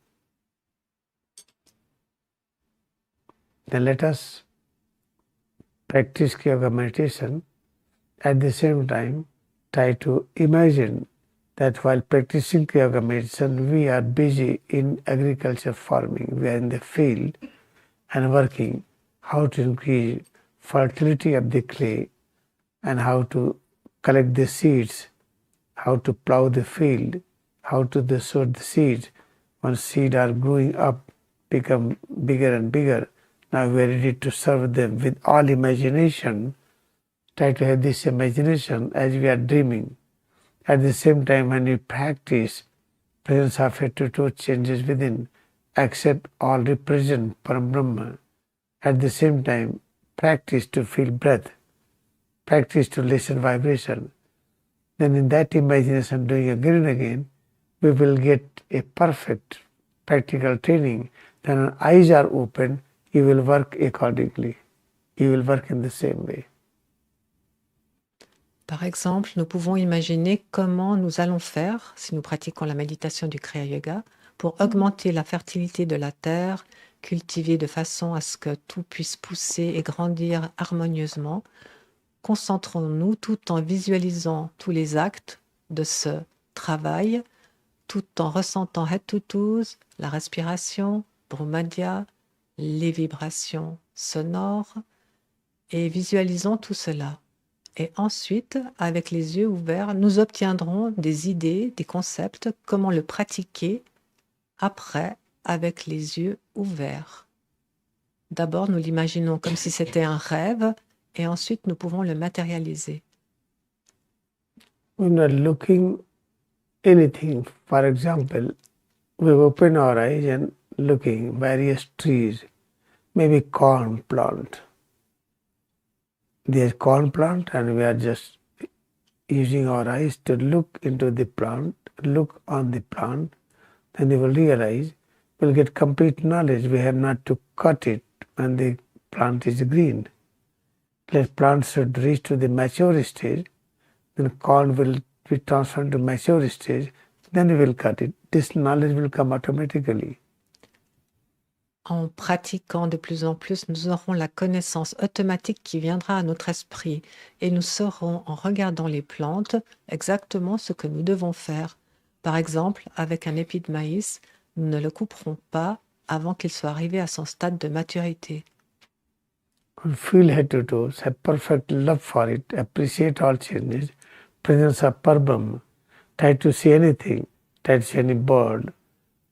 Then let us practice Kriyayoga Meditation. At the same time, try to imagine that while practicing Kriyayoga Meditation, we are busy in agriculture farming. We are in the field and working how to increase fertility of the clay and how to collect the seeds, how to plow the field, how to sow the seeds. Once seeds are growing up, become bigger and bigger, now we are ready to serve them with all imagination. Try to have this imagination as we are dreaming. At the same time, when we practice, presence of head to toe changes within, accept all represent Param Brahma. At the same time, practice to feel breath, practice to listen vibration. Then in that imagination doing again and again, we will get a perfect practical training. Then when eyes are open, you will work accordingly. You will work in the same way. Par exemple, nous pouvons imaginer comment nous allons faire, si nous pratiquons la méditation du Kriya Yoga, pour augmenter la fertilité de la terre, cultiver de façon à ce que tout puisse pousser et grandir harmonieusement. Concentrons-nous tout en visualisant tous les actes de ce travail, tout en ressentant head to toes, la respiration, Brahmadya, les vibrations sonores, et visualisons tout cela. Et ensuite, avec les yeux ouverts, nous obtiendrons des idées, des concepts, comment le pratiquer après avec les yeux ouverts. D'abord, nous l'imaginons comme si c'était un rêve et ensuite nous pouvons le matérialiser. When we are looking anything, for example, we open our eyes and looking various trees, maybe corn plant. There's corn plant and we are just using our eyes to look into the plant, look on the plant, then you will realize, we'll get complete knowledge. We have not to cut it when the plant is green. Let plant should reach to the mature stage, then corn will be transferred to mature stage, then we will cut it. This knowledge will come automatically. En pratiquant de plus en plus, nous aurons la connaissance automatique qui viendra à notre esprit et nous saurons, en regardant les plantes, exactement ce que nous devons faire. Par exemple, avec un épi de maïs, nous ne le couperons pas avant qu'il soit arrivé à son stade de maturité. Feel head to toes, have perfect love for it, appreciate all changes, presence of Parbrahma. Try to see anything, try to see any bird,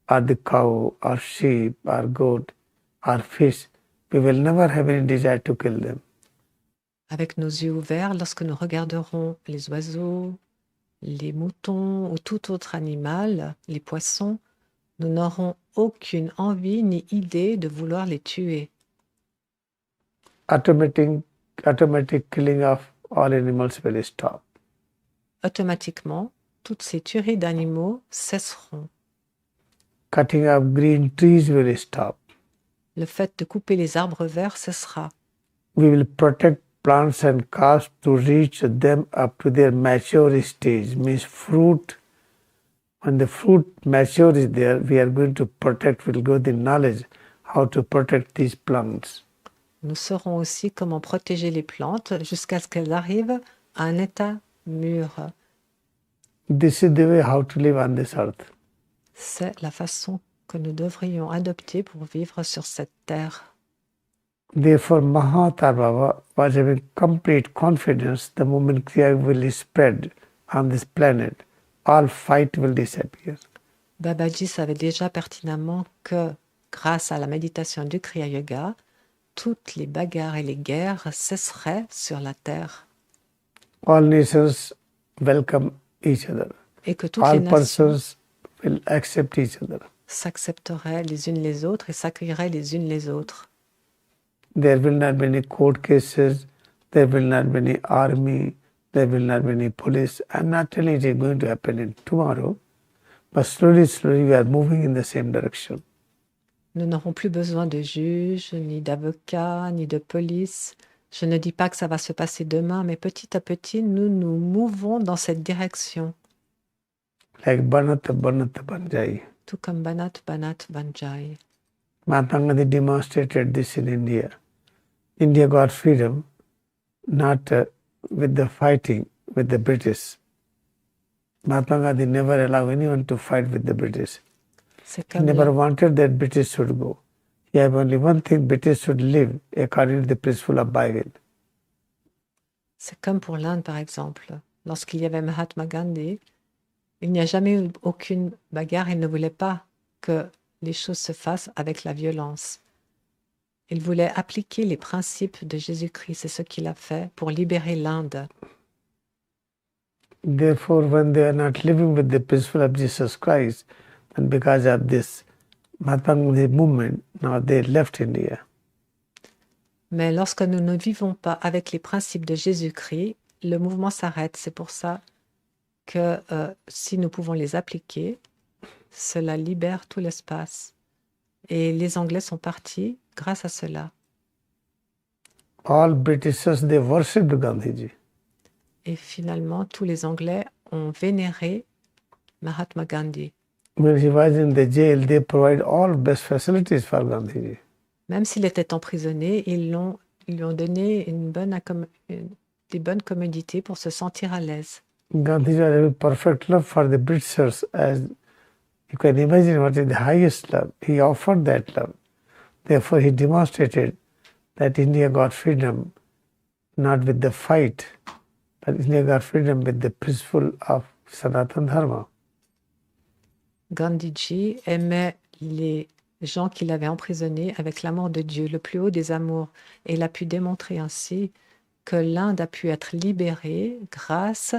or the cow, or sheep, or goat, or fish. We will never have any desire to kill them. Avec nos yeux ouverts, lorsque nous regarderons les oiseaux, les moutons ou tout autre animal, les poissons, nous n'aurons aucune envie ni idée de vouloir les tuer. Automatic killing of all animals will stop. Automatiquement, toutes ces tueries d'animaux cesseront. Cutting of green trees will stop. Le fait de couper les arbres verts cessera. We will protect plants and crops to reach them up to their mature stage. Means fruit, when the fruit mature is there, we are going to protect, we'll go the knowledge how to protect these plants. Nous saurons aussi comment protéger les plantes jusqu'à ce qu'elles arrivent à un état mûr. This is the way how to live on this earth. C'est la façon que nous devrions adopter pour vivre sur cette terre. Therefore, Mahatma Baba was having complete confidence the moment Kriya will spread on this planet, all fight will disappear. Babaji savait déjà pertinemment que, grâce à la méditation du Kriya Yoga, toutes les bagarres et les guerres cesseraient sur la terre. All nations welcome each other. Et que toutes All les nations persons will accept each other. s'accepteraient les unes les autres et s'accueilleraient les unes les autres. There will not be any court cases, there will not be any army, there will not be any police. I'm not telling it is going to happen in tomorrow, but slowly we are moving in the same direction. Nous n'aurons plus besoin de juges, ni d'avocats, ni de police. Je ne dis pas que ça va se passer demain, mais petit à petit, nous nous mouvons dans cette direction. Like Banat Banjai. Tout comme Banat Banjai. Mahatma Gandhi demonstrated this in India. India got freedom not with the fighting with the British. Mahatma Gandhi never allowed anyone to fight with the British. He never wanted that British should go. He had only one thing: British should live according to the principle of Bible. C'est comme pour l'Inde, par exemple. Lorsqu'il y avait Mahatma Gandhi, il n'y a jamais eu aucune bagarre. Il ne voulait pas que les choses se fassent avec la violence. Il voulait appliquer les principes de Jésus-Christ. C'est ce qu'il a fait pour libérer l'Inde. Therefore, when they are not living with the principle of Jesus Christ, and because of this Mahatma Gandhi movement, now they left India. Mais lorsque nous ne vivons pas avec les principes de Jésus-Christ, le mouvement s'arrête. C'est pour ça que si nous pouvons les appliquer, cela libère tout l'espace. Et les Anglais sont partis grâce à cela. All Britishers, they worshipped Gandhiji. Et finalement, tous les Anglais ont vénéré Mahatma Gandhi. When he was in the jail, they provide all best facilities for Gandhiji. Même s'il était emprisonné, ils lui ont donné des bonnes commodités pour se sentir à l'aise. Gandhiji had a perfect love for the Britishers, as you can imagine what is the highest love. He offered that love. Therefore, he demonstrated that India got freedom not with the fight, but India got freedom with the principle of Sanatana Dharma. Gandhiji aimait les gens qu'il avait emprisonnés avec l'amour de Dieu, le plus haut des amours. Et il a pu démontrer ainsi que l'Inde a pu être libérée grâce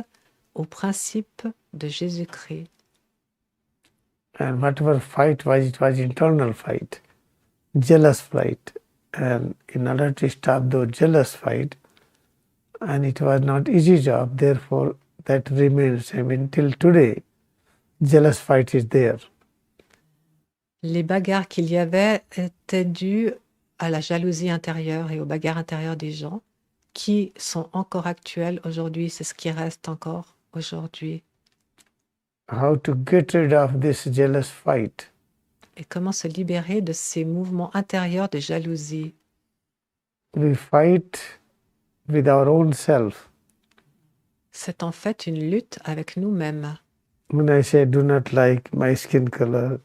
au principe de Jésus-Christ. And whatever fight was, it was internal fight, jealous fight. And in order to stop those jealous fight, and it was not easy job, therefore that remains. I mean, till today, jealous fight is there. Les bagarres qu'il y avait étaient dues à la jalousie intérieure et aux bagarres intérieures des gens qui sont encore actuelles aujourd'hui. C'est ce qui reste encore aujourd'hui. How to get rid of this jealous fight? Et comment se libérer de ces mouvements intérieurs de jalousie? We fight with our own self. C'est en fait une lutte avec nous-mêmes. When I say I do not like my skin color,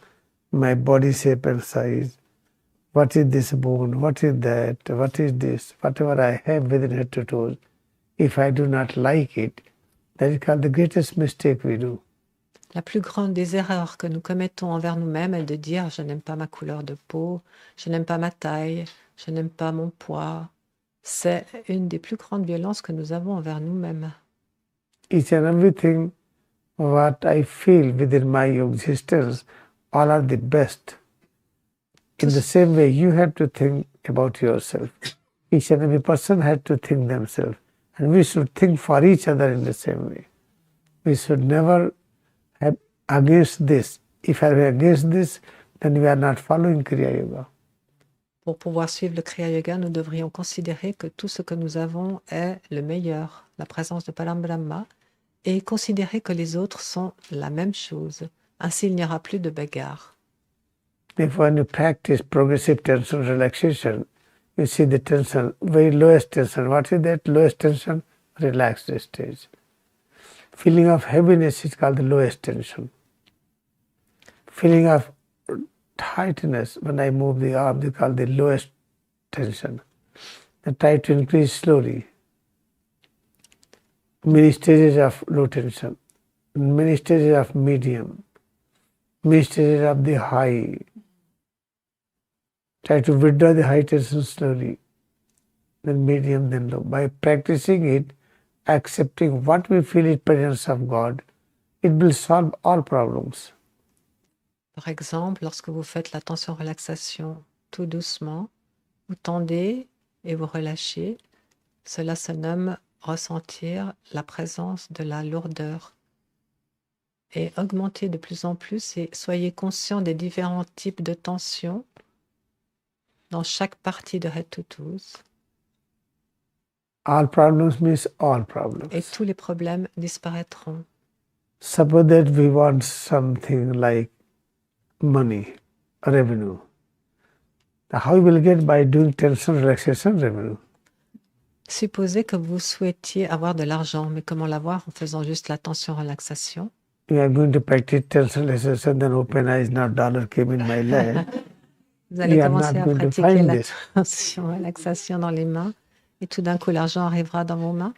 my body shape and size, what is this bone, what is that, what is this, whatever I have within head to toes, if I do not like it, that is called the greatest mistake we do. La plus grande des erreurs que nous commettons envers nous-mêmes est de dire « je n'aime pas ma couleur de peau, je n'aime pas ma taille, je n'aime pas mon poids ». C'est une des plus grandes violences que nous avons envers nous-mêmes. Each and everything what I feel within my existence, all are the best. In the same way, you have to think about yourself. Each and every person has to think themselves. And we should think for each other in the same way. We should never have against this. If I am against this, then we are not following Kriyayoga. Pour pouvoir suivre le Kriya Yoga, nous devrions considérer que tout ce que nous avons est le meilleur, la présence de Param Brahma, et considérer que les autres sont la même chose. Ainsi, il n'y aura plus de bagarre. If when you practice progressive tension relaxation, you see the tension, very lowest tension. What is that lowest tension? Relaxed stage. Feeling of heaviness is called the lowest tension. Feeling of tightness when I move the arm, they call the lowest tension. Then try to increase slowly. Many stages of low tension, many stages of medium, many stages of the high. Try to withdraw the high tension slowly, then medium, then low. By practicing it, accepting what we feel is presence of God, it will solve all problems. Par exemple, lorsque vous faites la tension-relaxation tout doucement, vous tendez et vous relâchez. Cela se nomme ressentir la présence de la lourdeur. Et augmentez de plus en plus et soyez conscient des différents types de tensions dans chaque partie de Head to Toes. All problems means all problems. Et tous les problèmes disparaîtront. Suppose that we want something like money, revenue. How you will get by doing tension relaxation revenue? Supposez que vous souhaitiez avoir de l'argent, mais comment l'avoir en faisant juste la tension-relaxation? You are going to practice tension relaxation, then open eyes, now dollar came in my leg. Vous allez You are commencer not à going to pratiquer find la this. tension-relaxation dans les mains, et tout d'un coup, l'argent arrivera dans vos mains.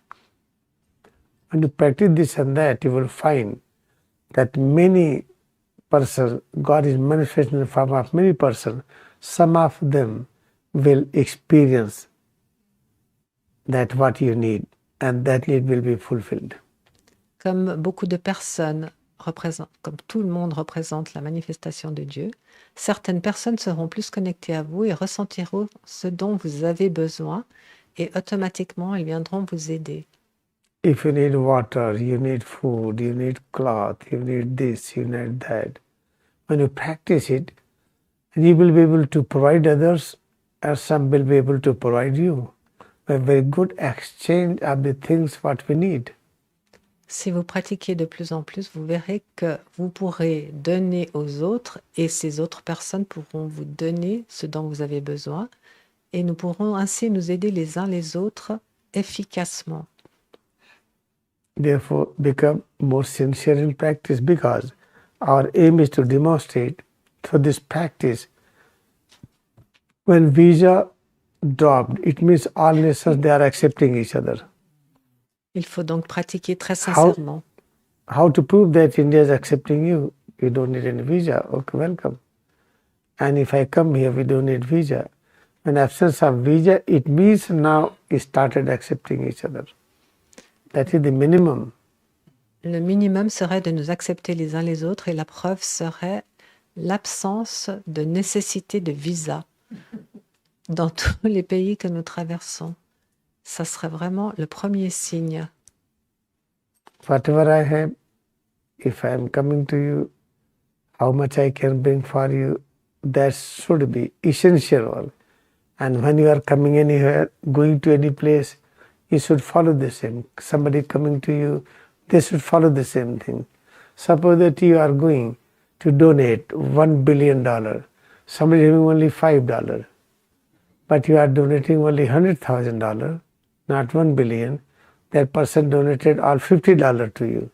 When you practice this and that, you will find that many persons, God is manifesting in the form of many persons. Some of them will experience that what you need, and that need will be fulfilled. Comme beaucoup de personnes représentent, comme tout le monde représente la manifestation de Dieu, certaines personnes seront plus connectées à vous et ressentiront ce dont vous avez besoin, et automatiquement, elles viendront vous aider. If you need water, you need food, you need cloth, you need this, you need that. When you practice it, you will be able to provide others, or some will be able to provide you. A very good exchange of the things what we need. Si vous pratiquez de plus en plus, vous verrez que vous pourrez donner aux autres et ces autres personnes pourront vous donner ce dont vous avez besoin et nous pourrons ainsi nous aider les uns les autres efficacement. Therefore, become more sincere in practice, because our aim is to demonstrate through this practice. When visa dropped, it means all nations, they are accepting each other. Il faut donc pratiquer très sincèrement. How to prove that India is accepting you? You don't need any visa. Okay, welcome. And if I come here, we don't need visa. When absence of visa, it means now we started accepting each other. That is the minimum. Le minimum serait de nous accepter les uns les autres et la preuve serait l'absence de nécessité de visa dans tous les pays que nous traversons. Ça serait vraiment le premier signe. Whatever I have, if I am coming to you, how much I can bring for you, that should be essential. And when you are coming anywhere, going to any place, you should follow the same. Somebody coming to you, they should follow the same thing. Suppose that you are going, to donate $1 billion. Somebody giving only $5, but you are donating only $100,000, not $1 billion. That person donated all $50 to you.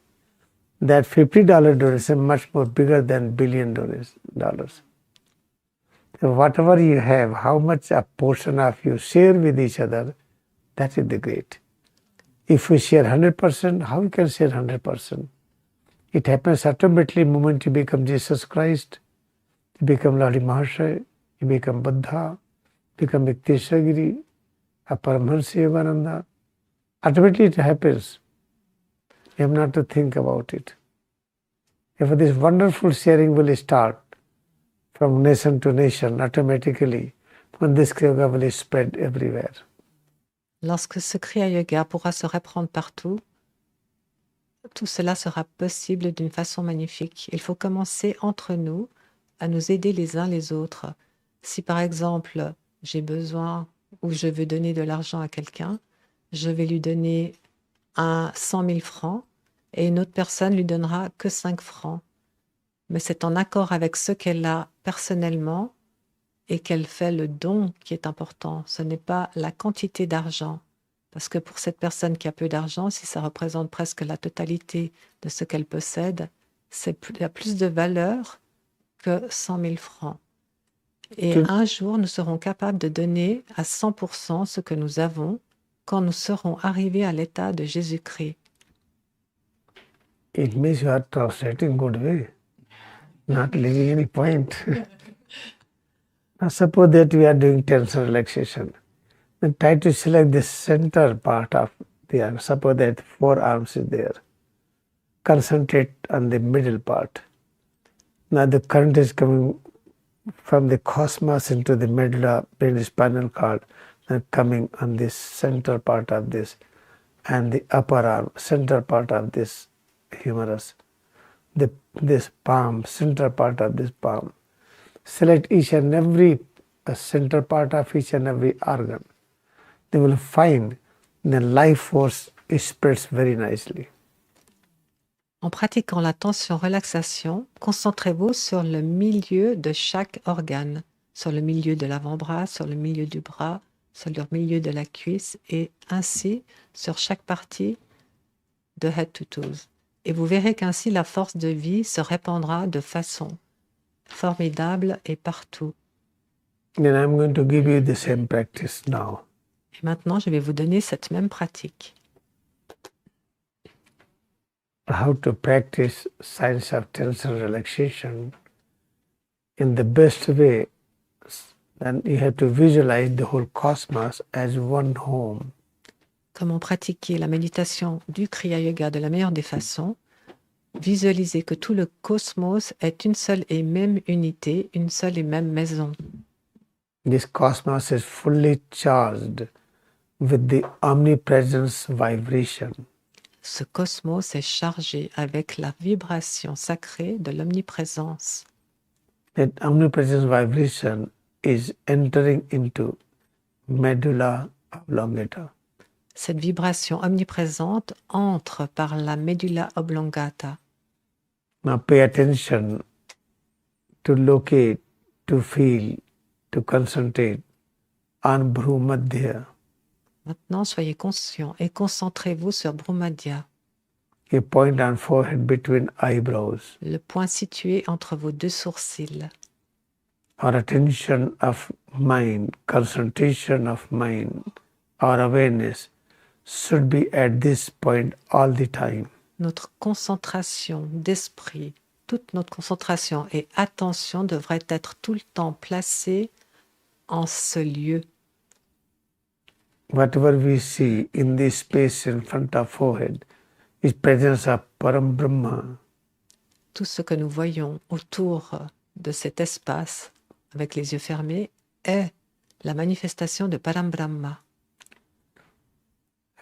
That $50 donation much more bigger than billion dollars. So whatever you have, how much a portion of you share with each other, that is the great. If we share 100%, how we can share 100%? It happens automatically the moment you become Jesus Christ, you become Ladi Mahasaya, you become Buddha, become Ikteshagiri, a Paramahansa Yogananda. Automatically it happens. You have not to think about it. If this wonderful sharing will start from nation to nation automatically, when this Kriya will spread everywhere. Lorsque ce Kriya Yoga pourra se répandre partout, tout cela sera possible d'une façon magnifique. Il faut commencer entre nous à nous aider les uns les autres. Si par exemple j'ai besoin ou je veux donner de l'argent à quelqu'un, je vais lui donner 100 000 francs et une autre personne lui donnera que 5 francs. Mais c'est en accord avec ce qu'elle a personnellement et qu'elle fait le don qui est important. Ce n'est pas la quantité d'argent. Parce que pour cette personne qui a peu d'argent, si ça représente presque la totalité de ce qu'elle possède, il y a plus de valeur que 100 000 francs. Et un jour, nous serons capables de donner à 100% ce que nous avons quand nous serons arrivés à l'état de Jésus-Christ. It means you are translating good way, not leaving any point. Now suppose that we are doing tension relaxation. Then try to select the center part of the arm. Suppose that forearms is there. Concentrate on the middle part. Now the current is coming from the cosmos into the medulla, brain spinal cord, and coming on this center part of this, and the upper arm, center part of this humerus, this palm, center part of this palm. Select each and every center part of each and every organ. They will find the life force spreads very nicely. En pratiquant la tension-relaxation, concentrez-vous sur le milieu de chaque organe, sur le milieu de l'avant-bras, sur le milieu du bras, sur le milieu de la cuisse et ainsi sur chaque partie de head to toes. Et vous verrez qu'ainsi la force de vie se répandra de façon formidable et partout. Then I'm going to give you the same practice now. Et maintenant, je vais vous donner cette même pratique. How to practice science of tension relaxation in the best way. Then you have to visualize the whole cosmos as one home. Comment pratiquer la méditation du Kriya Yoga de la meilleure des façons? Visualisez que tout le cosmos est une seule et même unité, une seule et même maison. This cosmos is fully charged with the omnipresence vibration. Ce cosmos est chargé avec la vibration sacrée de l'omniprésence. That omnipresence vibration is entering into medulla oblongata. Cette vibration omniprésente entre par la medulla oblongata. Now pay attention to locate, to feel, to concentrate on Bhrumadhya. Maintenant, soyez conscients et concentrez-vous sur Bhrumadhya, A point on forehead between eyebrows. le point situé entre vos deux sourcils. Our attention of mind, concentration of mind, our awareness should be at this point all the time. Notre concentration d'esprit, toute notre concentration et attention devraient être tout le temps placées en ce lieu. Whatever we see in this space in front of forehead is presence of Param Brahma. Tout ce que nous voyons autour de cet espace, avec les yeux fermés, est la manifestation de Param Brahma.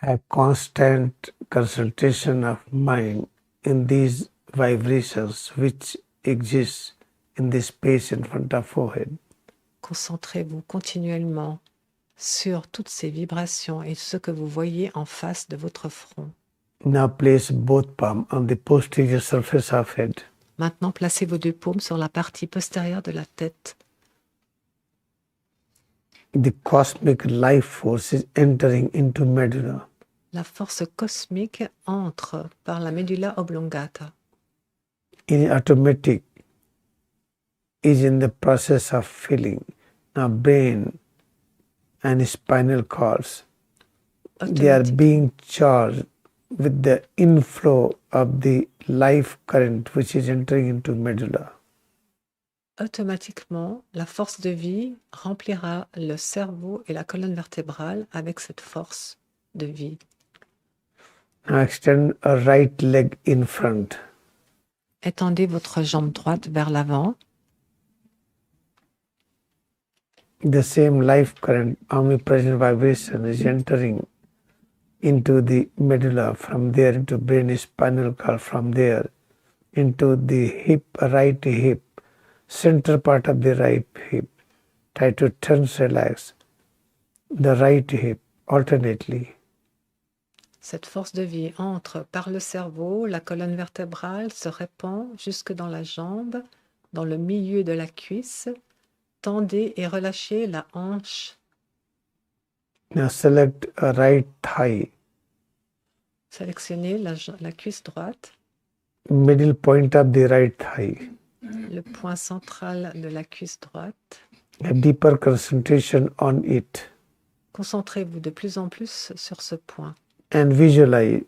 A constant concentration of mind in these vibrations which exist in this space in front of forehead. Concentrez-vous continuellement sur toutes ces vibrations et ce que vous voyez en face de votre front. Now place both palms on the posterior surface of head. Maintenant, placez vos deux paumes sur la partie postérieure de la tête. The cosmic life force is entering into medulla. La force cosmique entre par la médulla oblongata. In automatic, is in the process of filling our brain and spinal cords. They are being charged with the inflow of the life current which is entering into medulla. Automatiquement, la force de vie remplira le cerveau et la colonne vertébrale avec cette force de vie. Now extend a right leg in front. Étendez votre jambe droite vers l'avant. The same life current, omnipresent vibration is entering into the medulla, from there into brain, spinal cord, from there into the hip, right hip, center part of the right hip. Try to tense, relax the right hip alternately. Cette force de vie entre par le cerveau, la colonne vertébrale se répand jusque dans la jambe, dans le milieu de la cuisse. Tendez et relâchez la hanche. Now select a right thigh. Sélectionnez la cuisse droite. Middle point of the right thigh. Le point central de la cuisse droite. A deeper concentration on it. Concentrez-vous de plus en plus sur ce point. And visualize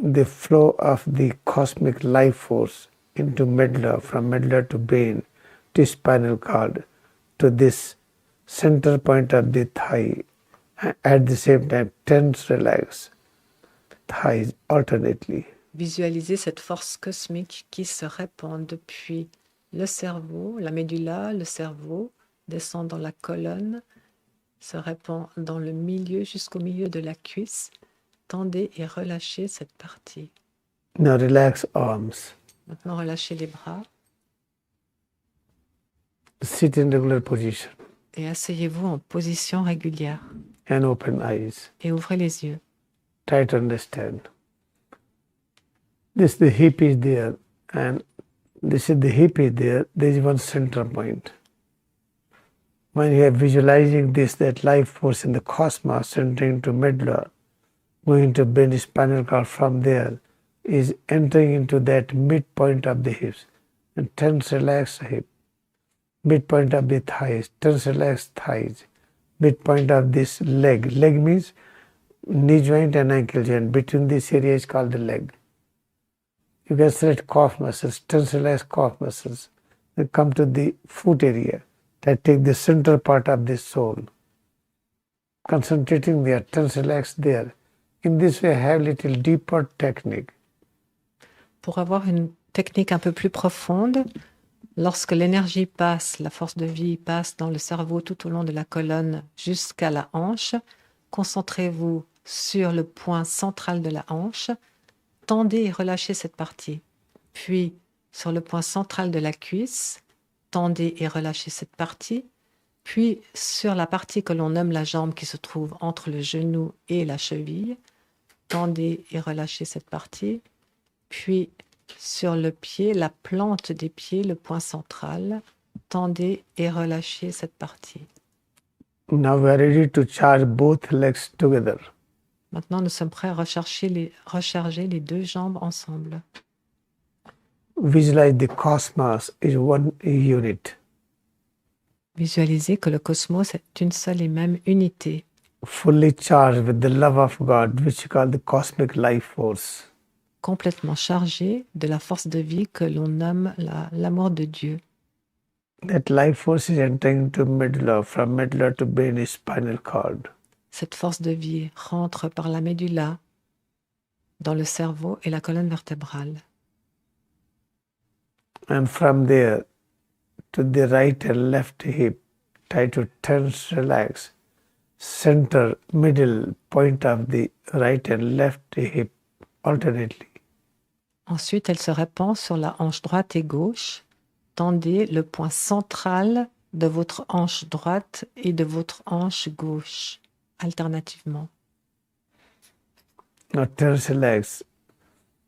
the flow of the cosmic life force into medulla, from medulla to brain to spinal cord to this center point of the thigh. At the same time, tense, relax thighs alternately. Visualisez cette force cosmique qui se répand depuis le cerveau, la médulla, le cerveau, descend dans la colonne, se répand dans le milieu jusqu'au milieu de la cuisse. Tendez et relâchez cette partie. Now relax arms. Maintenant, relâchez les bras. Sit in regular position. Et asseyez-vous en position régulière. And open eyes. Et ouvrez les yeux. Try to understand. The hip is there, and the hip is there. There is one center point. When you are visualizing that life force in the cosmos entering into medulla, going to brain, spinal cord, from there is entering into that midpoint of the hips, and tense, relax hip, midpoint of the thighs, tense, relax thighs, midpoint of this leg. Leg means knee joint and ankle joint. Between this area is called the leg. You can select calf muscles, tense, relax calf muscles. Then come to the foot area. That take the center part of the sole. Concentrating there, tense, relax there. In this way, have little deeper technique. Pour avoir une technique un peu plus profonde, lorsque l'énergie passe, la force de vie passe dans le cerveau tout au long de la colonne jusqu'à la hanche, concentrez-vous sur le point central de la hanche, tendez et relâchez cette partie. Puis, sur le point central de la cuisse, tendez et relâchez cette partie. Puis, sur la partie que l'on nomme la jambe qui se trouve entre le genou et la cheville, tendez et relâchez cette partie. Puis, sur le pied, la plante des pieds, le point central, tendez et relâchez cette partie. Now we are ready to charge both legs together. Maintenant, nous sommes prêts à recharger les deux jambes ensemble. Visualize the cosmos is one unit. Visualisez que le cosmos est une seule et même unité, Fully charged with the love of God, which we call the cosmic life force. complètement chargé de la force de vie que l'on nomme l'amour de Dieu. That life force is entering to medulla, from medulla to brain, spinal cord. Cette force de vie rentre par la médulla dans le cerveau et la colonne vertébrale. And from there to the right and left hip, try to tense, relax. Center, middle point of the right and left hip alternately. Ensuite, elle se répand sur la hanche droite et gauche. Tendez le point central de votre hanche droite et de votre hanche gauche, alternativement. Now tense, relax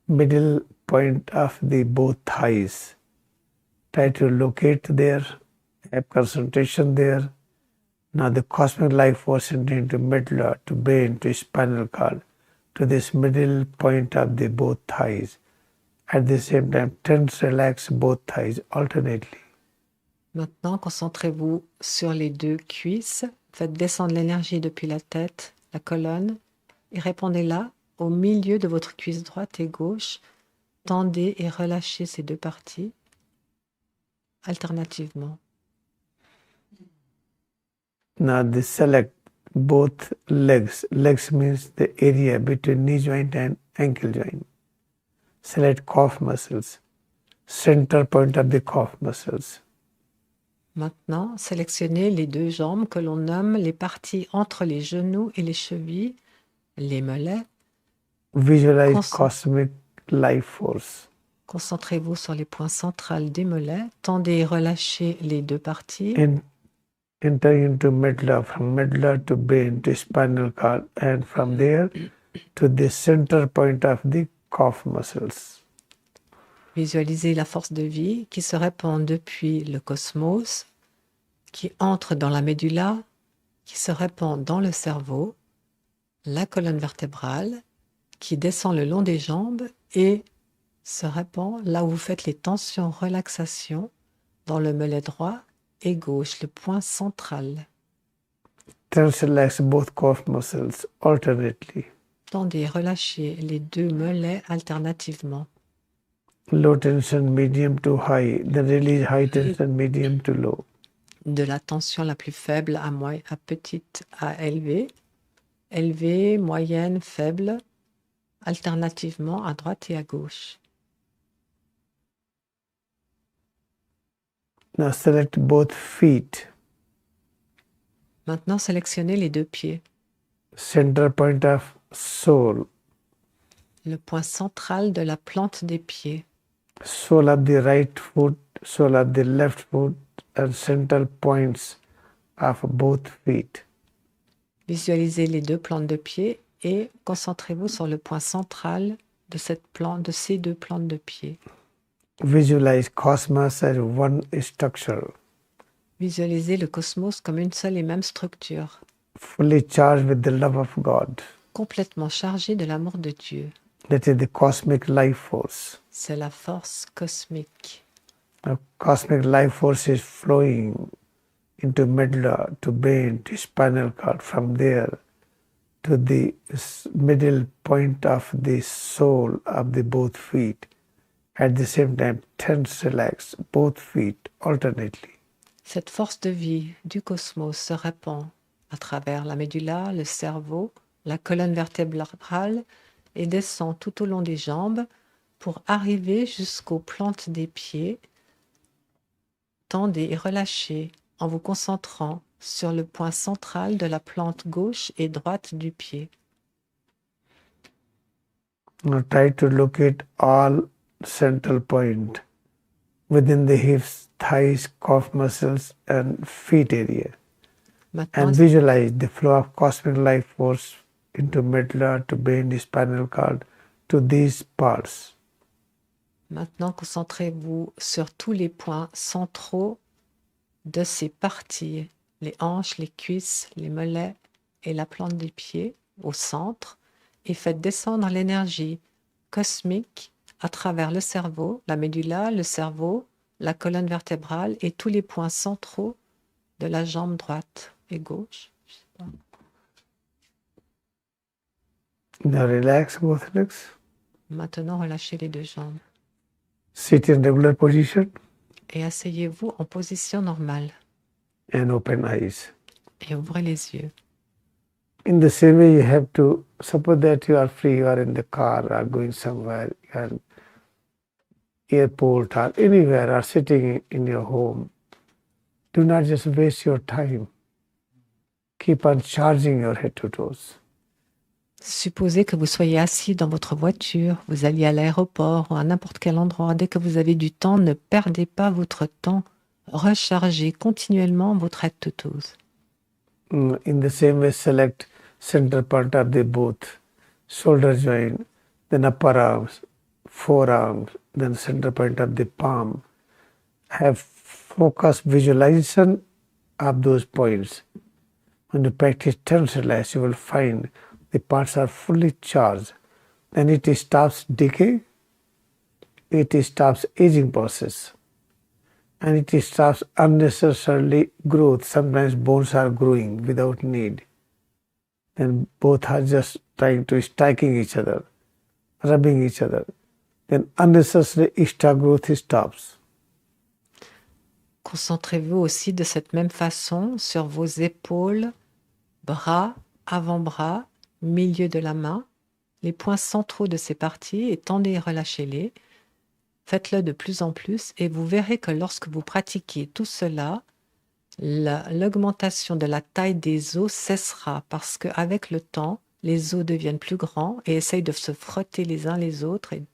middle point of the both thighs. Try to locate there, have concentration there. Now the cosmic life force entering into medulla, to brain, to spinal cord, to this middle point of the both thighs. At the same time, tense, relax both thighs alternately. Maintenant, concentrez-vous sur les deux cuisses. Faites descendre l'énergie depuis la tête, la colonne, et répondez-la au milieu de votre cuisse droite et gauche. Tendez et relâchez ces deux parties alternativement. Now select both legs. Legs means the area between knee joint and ankle joint. Select calf muscles, center point of the calf muscles. Maintenant, sélectionnez les deux jambes que l'on nomme les parties entre les genoux et les chevilles, les mollets. Visualize cosmic life force. Concentrez-vous sur les points centrales des mollets. Tendez et relâchez les deux parties. Enter into medulla, from medulla to brain to spinal cord, and from there to the center point of the calf muscles. Visualisez la force de vie qui se répand depuis le cosmos, qui entre dans la médulla, qui se répand dans le cerveau, la colonne vertébrale, qui descend le long des jambes et se répand là où vous faites les tensions, relaxations, dans le mollet droit et gauche, le point central. Tense, relax both calf muscles alternately. Tendez et relâchez les deux mollets alternativement. Low tension, medium to high, then release high tension, medium to low. De la tension la plus faible à petite à élevée, élevée, moyenne, faible, alternativement à droite et à gauche. Now select both feet. Maintenant, sélectionnez les deux pieds. Center point of sole. Le point central de la plante des pieds. Sole of the right foot, sole of the left foot, and central points of both feet. Visualisez les deux plantes de pied et concentrez-vous sur le point central de ces deux plantes de pied. Visualize cosmos as one structure. Visualisez le cosmos comme une seule et même structure. Fully charged with the love of God. Complètement chargé de l'amour de Dieu. That is the cosmic life force. C'est la force cosmique. The cosmic life force is flowing into medulla, to brain, to spinal cord, from there to the middle point of the sole of the both feet. At the same time, tense, relax both feet alternately. Cette force de vie du cosmos se répand à travers la médulla, le cerveau, la colonne vertébrale et descend tout au long des jambes pour arriver jusqu'aux plantes des pieds. Tendez et relâchez en vous concentrant sur le point central de la plante gauche et droite du pied. Now try to locate all central point within the hips, thighs, calf muscles, and feet area. Maintenant, And visualize the flow of cosmic life force into medulla, to brain, spinal cord, to these parts. Maintenant, concentrez-vous sur tous les points centraux de ces parties, les hanches, les cuisses, les mollets et la plante des pieds au centre, et faites descendre l'énergie cosmique à travers le cerveau, la médulla, le cerveau, la colonne vertébrale et tous les points centraux de la jambe droite et gauche. Now relax both legs. Maintenant, relâchez les deux jambes Sit in regular position et asseyez-vous en position normale and open eyes. et ouvrez les yeux. In the same way, you have to suppose that you are free, you are in the car or going somewhere, you are airport or anywhere, or sitting in your home. Do not just waste your time. Keep on charging your head to toes. Supposez que vous soyez assis dans votre voiture, vous alliez à l'aéroport ou à n'importe quel endroit. Dès que vous avez du temps, ne perdez pas votre temps. Rechargez continuellement votre head to toes. In the same way, select center part of the both shoulder joint, then upper arms, forearm, then center point of the palm. Have focused visualization of those points. When you practice tense relax, you will find the parts are fully charged. Then it stops decay, it stops aging process, and it stops unnecessarily growth. Sometimes bones are growing without need. Then both are just trying to striking each other, rubbing each other. Then unnecessary extra growth stops. Concentrez-vous aussi de cette même façon sur vos épaules, bras, avant-bras, milieu de la main, les points centraux de ces parties, et tendez et relâchez-les. Faites-le de plus en plus et vous verrez que lorsque vous pratiquez tout cela, l'augmentation de la taille des os cessera parce qu'avec le temps, les os deviennent plus grands et essayent de se frotter les uns les autres et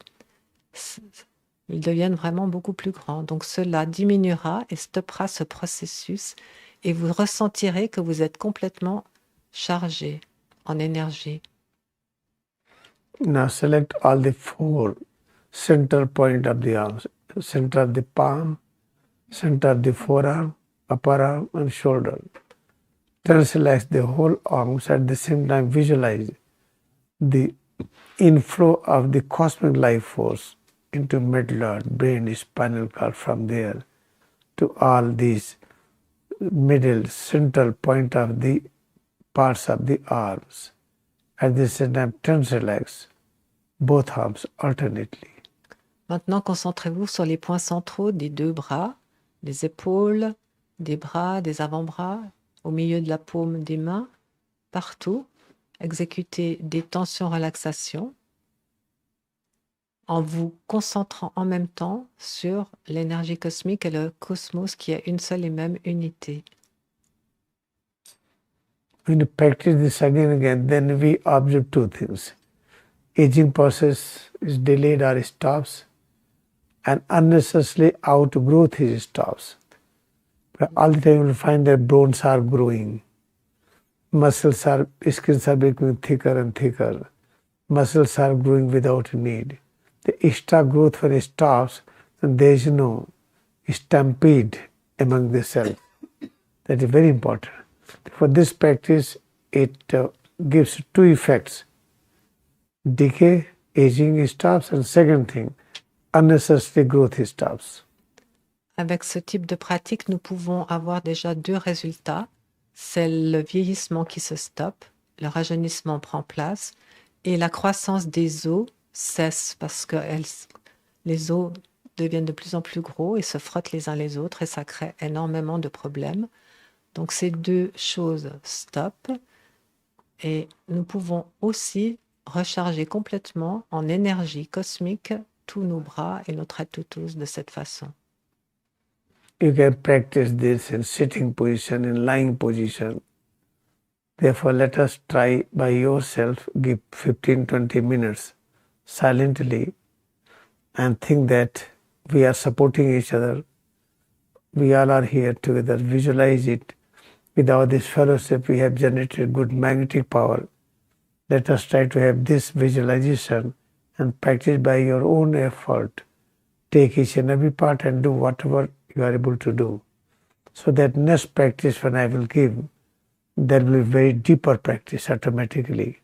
ils deviennent vraiment beaucoup plus grands. Donc cela diminuera et stoppera ce processus et vous ressentirez que vous êtes complètement chargé en énergie. Now select all the four center point of the arms, center of the palm, center of the forearm, upper arm and shoulder. Tense relax the whole arms at the same time. Visualize the inflow of the cosmic life force into medulla, brain, spinal cord, from there to all these middle central point of the parts of the arms. At the same time, tense relax both arms alternately. Maintenant, concentrez-vous sur les points centraux des deux bras, des épaules, des bras, des avant-bras, au milieu de la paume des mains, partout. Exécutez des tensions-relaxations en vous concentrant en même temps sur l'énergie cosmique et le cosmos qui est une seule et même unité. When you practice this again and again, then we observe two things. Aging process is delayed or stops, and unnecessarily outgrowth is stops. But all the time you will find that bones are growing, muscles are, skins are becoming thicker and thicker, muscles are growing without need. The extra growth when it stops, then there is no stampede among the cells. That is very important. For this practice, it gives two effects. Decay, aging stops, and second thing, unnecessary growth stops. Avec ce type de pratique, nous pouvons avoir déjà deux résultats. C'est le vieillissement qui se stoppe, le rajeunissement prend place et la croissance des os cesse parce que les os deviennent de plus en plus gros et se frottent les uns les autres et ça crée énormément de problèmes. Donc ces deux choses stoppent et nous pouvons aussi recharger complètement en énergie cosmique tous nos bras et notre tous de cette façon. You can practice this in sitting position, in lying position. Therefore, let us try by yourself, give 15-20 minutes silently and think that we are supporting each other. We all are here together. Visualize it. Without this fellowship, we have generated good magnetic power. Let us try to have this visualization and practice by your own effort. Take each and every part and do whatever you are able to do. So that next practice when I will give, there will be very deeper practice automatically.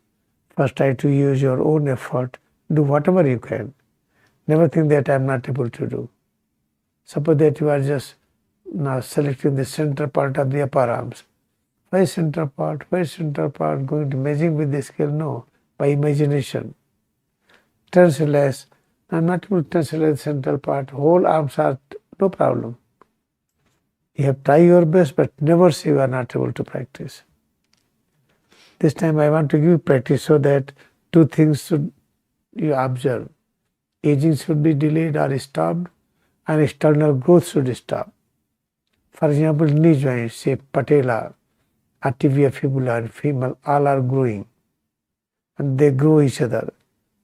First try to use your own effort, do whatever you can. Never think that I am not able to do. Suppose that you are just now selecting the center part of the upper arms. Why center part? Why center part? Going to measuring with the scale? No, by imagination. Tense less. I am not able to tense the central part. Whole arms are no problem. You have tried your best, but never say you are not able to practice. This time I want to give you practice so that two things should you observe. Aging should be delayed or stopped, and external growth should stop. For example, knee joints, say patella, or tibia fibula and femur, all are growing. And they grow each other.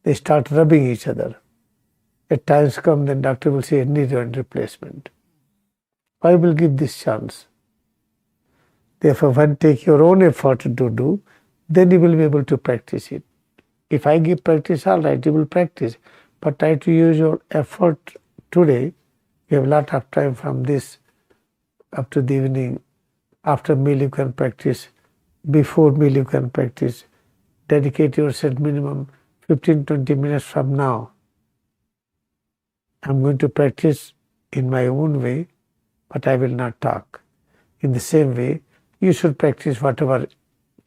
They start rubbing each other. At times come, then doctor will say knee joint replacement. I will give this chance. Therefore, when take your own effort to do, then you will be able to practice it. If I give practice, all right, you will practice. but try to use your effort today. You have a lot of time from this up to the evening. After meal you can practice, before meal you can practice. Dedicate yourself minimum 15-20 minutes from now. I'm going to practice in my own way, but I will not talk. In the same way, you should practice whatever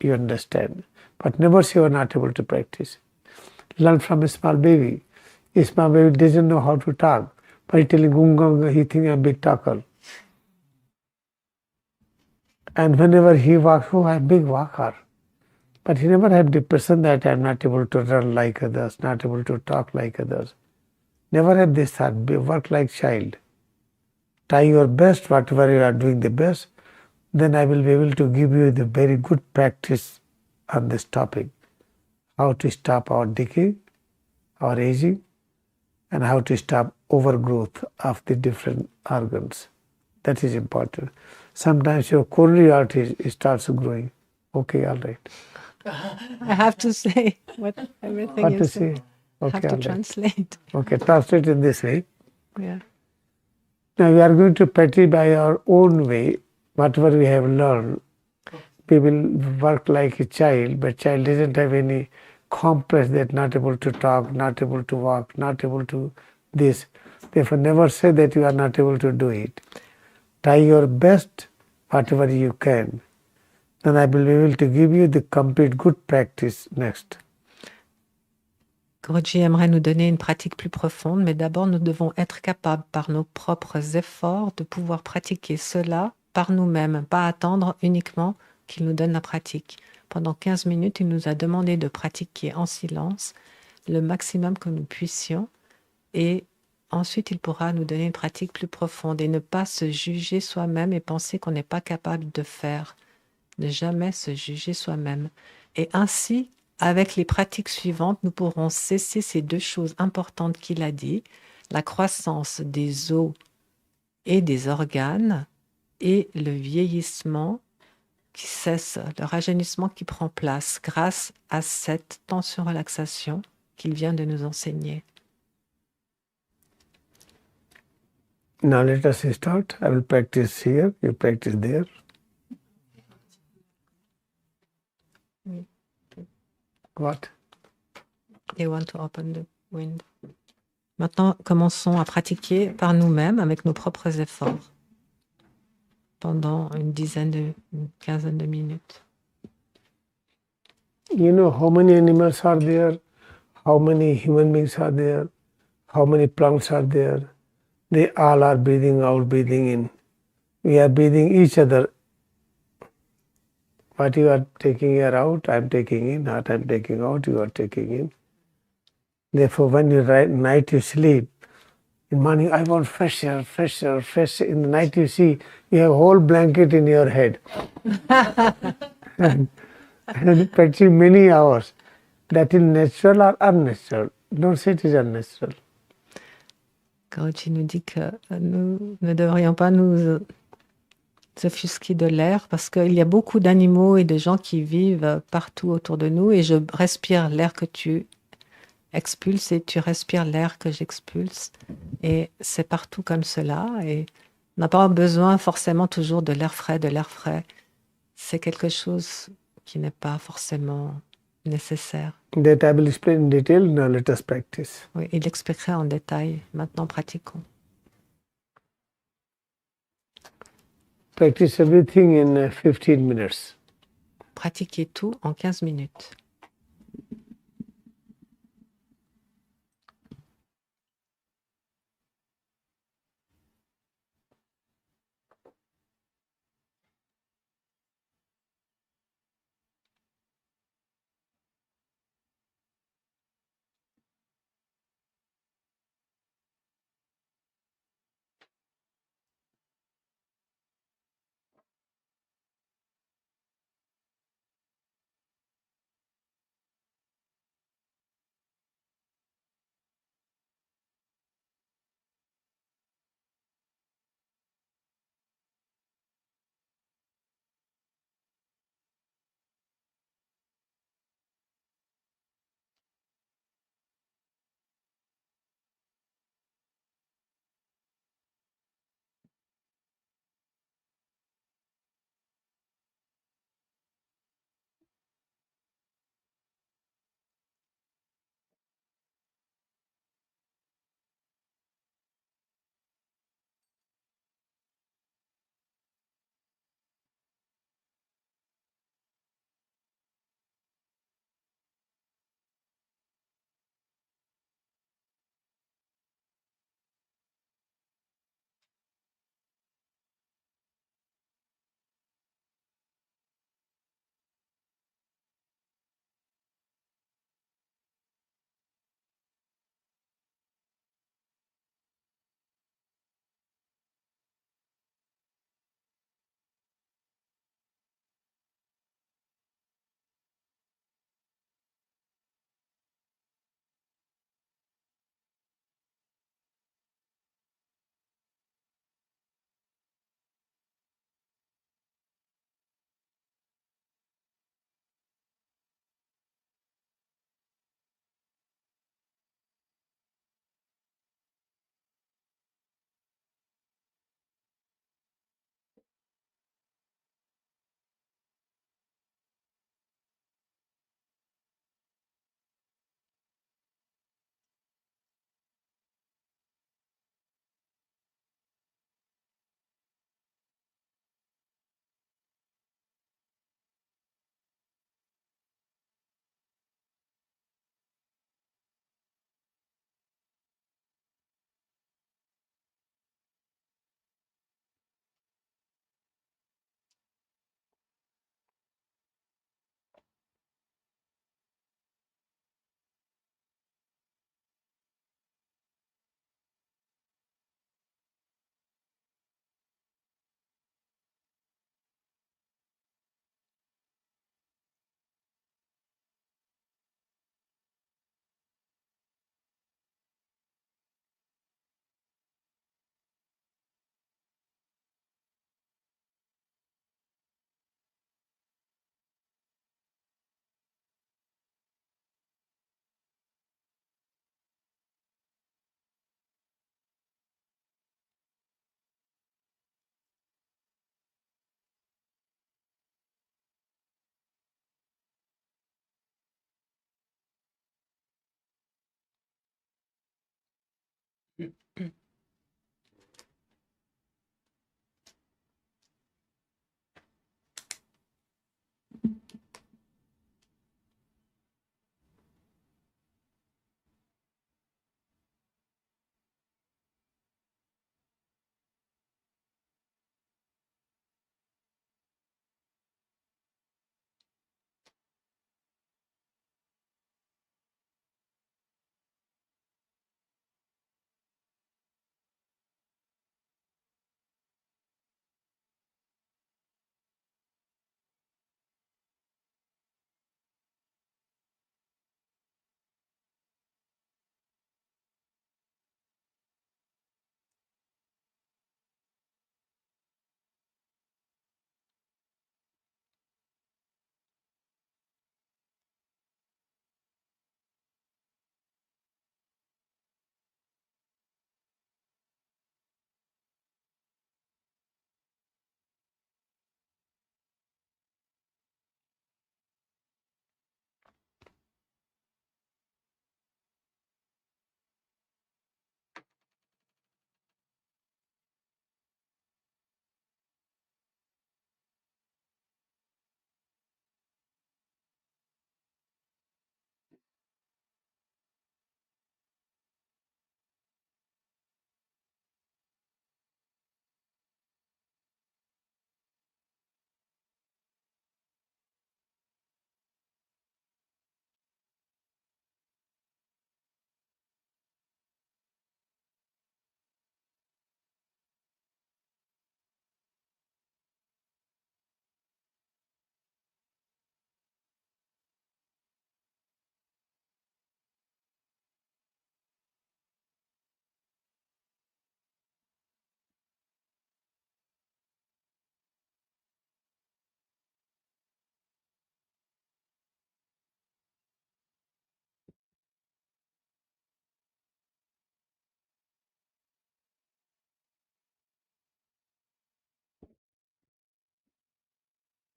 you understand, but never say you are not able to practice. Learn from a small baby. A small baby doesn't know how to talk, but he's telling gung, he thinks I'm a big talker. And whenever he walks, oh, I'm a big walker. But he never had depression that I'm not able to run like others, not able to talk like others. Never have this thought, work like child. Try your best, whatever you are doing the best, then I will be able to give you the very good practice on this topic. How to stop our decay, our aging, and how to stop overgrowth of the different organs. That is important. Sometimes your coronary artery starts growing. Okay, all right. I have to say everything What you to say. say? I have Okay, to all right. translate. Okay, translate in this way. Yeah. Now we are going to practice by our own way, whatever we have learned. We will work like a child, but child doesn't have any complex that not able to talk, not able to walk, not able to this. Therefore, never say that you are not able to do it. Try your best, whatever you can. Then I will be able to give you the complete good practice next. Guruji aimerait nous donner une pratique plus profonde, mais d'abord nous devons être capables par nos propres efforts de pouvoir pratiquer cela par nous-mêmes, pas attendre uniquement qu'il nous donne la pratique. Pendant 15 minutes, il nous a demandé de pratiquer en silence le maximum que nous puissions et ensuite il pourra nous donner une pratique plus profonde et ne pas se juger soi-même et penser qu'on n'est pas capable de faire. Ne jamais se juger soi-même. Et ainsi, avec les pratiques suivantes, nous pourrons cesser ces deux choses importantes qu'il a dit, la croissance des os et des organes et le vieillissement qui cesse, le rajeunissement qui prend place grâce à cette tension-relaxation qu'il vient de nous enseigner. Now let us start. I will practice here, you practice there. What? They want to open the window. Maintenant, commençons à pratiquer par nous-mêmes avec nos propres efforts pendant une quinzaine de minutes. You know how many animals are there, how many human beings are there, how many plants are there. They all are breathing out, breathing in. We are breathing each other. What you are taking air out, I am taking in. What I am taking out, you are taking in. Therefore, when you night you sleep, in morning I want fresh air, fresh air, fresh air. In the night you see you have a whole blanket in your head. and practicing many hours. That is natural or unnatural? Don't say it is unnatural. Guruji nous dit que nous ne devrions pas nous offusquer de l'air parce qu'il y a beaucoup d'animaux et de gens qui vivent partout autour de nous et je respire l'air que tu expulses et tu respires l'air que j'expulse et c'est partout comme cela et on n'a pas besoin forcément toujours de l'air frais, c'est quelque chose qui n'est pas forcément nécessaire. That I will explain in detail. Now let us practice. Oui, il expliquerait en détail. Maintenant, pratiquons. Practice everything in 15 minutes. Pratiquez tout en 15 minutes.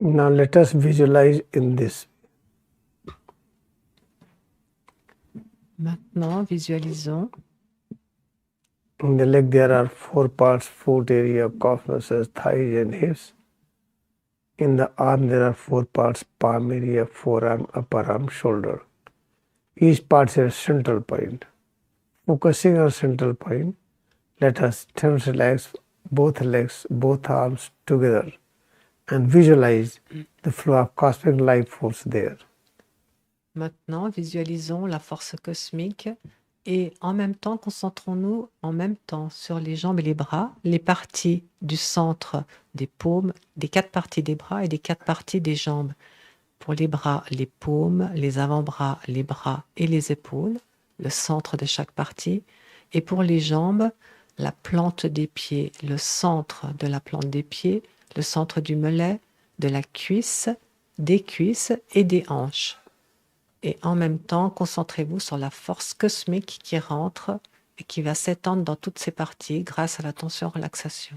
Now let us visualize in this. Maintenant, visualisons. In the leg there are 4 parts: foot area, calf muscles, thighs and hips. In the arm there are 4 parts: palm area, forearm, upper arm, shoulder. Each part has a central point. Focusing on central point, let us relax both legs, both arms together and visualize the flow of cosmic life force there. Maintenant, visualisons la force cosmique et en même temps, concentrons-nous en même temps sur les jambes et les bras, les parties du centre des paumes, des 4 parties des bras et des 4 parties des jambes. Pour les bras, les paumes, les avant-bras, les bras et les épaules, le centre de chaque partie. Et pour les jambes, la plante des pieds, le centre de la plante des pieds, le centre du mollet, de la cuisse, des cuisses et des hanches. Et en même temps, concentrez-vous sur la force cosmique qui rentre et qui va s'étendre dans toutes ces parties grâce à la tension-relaxation.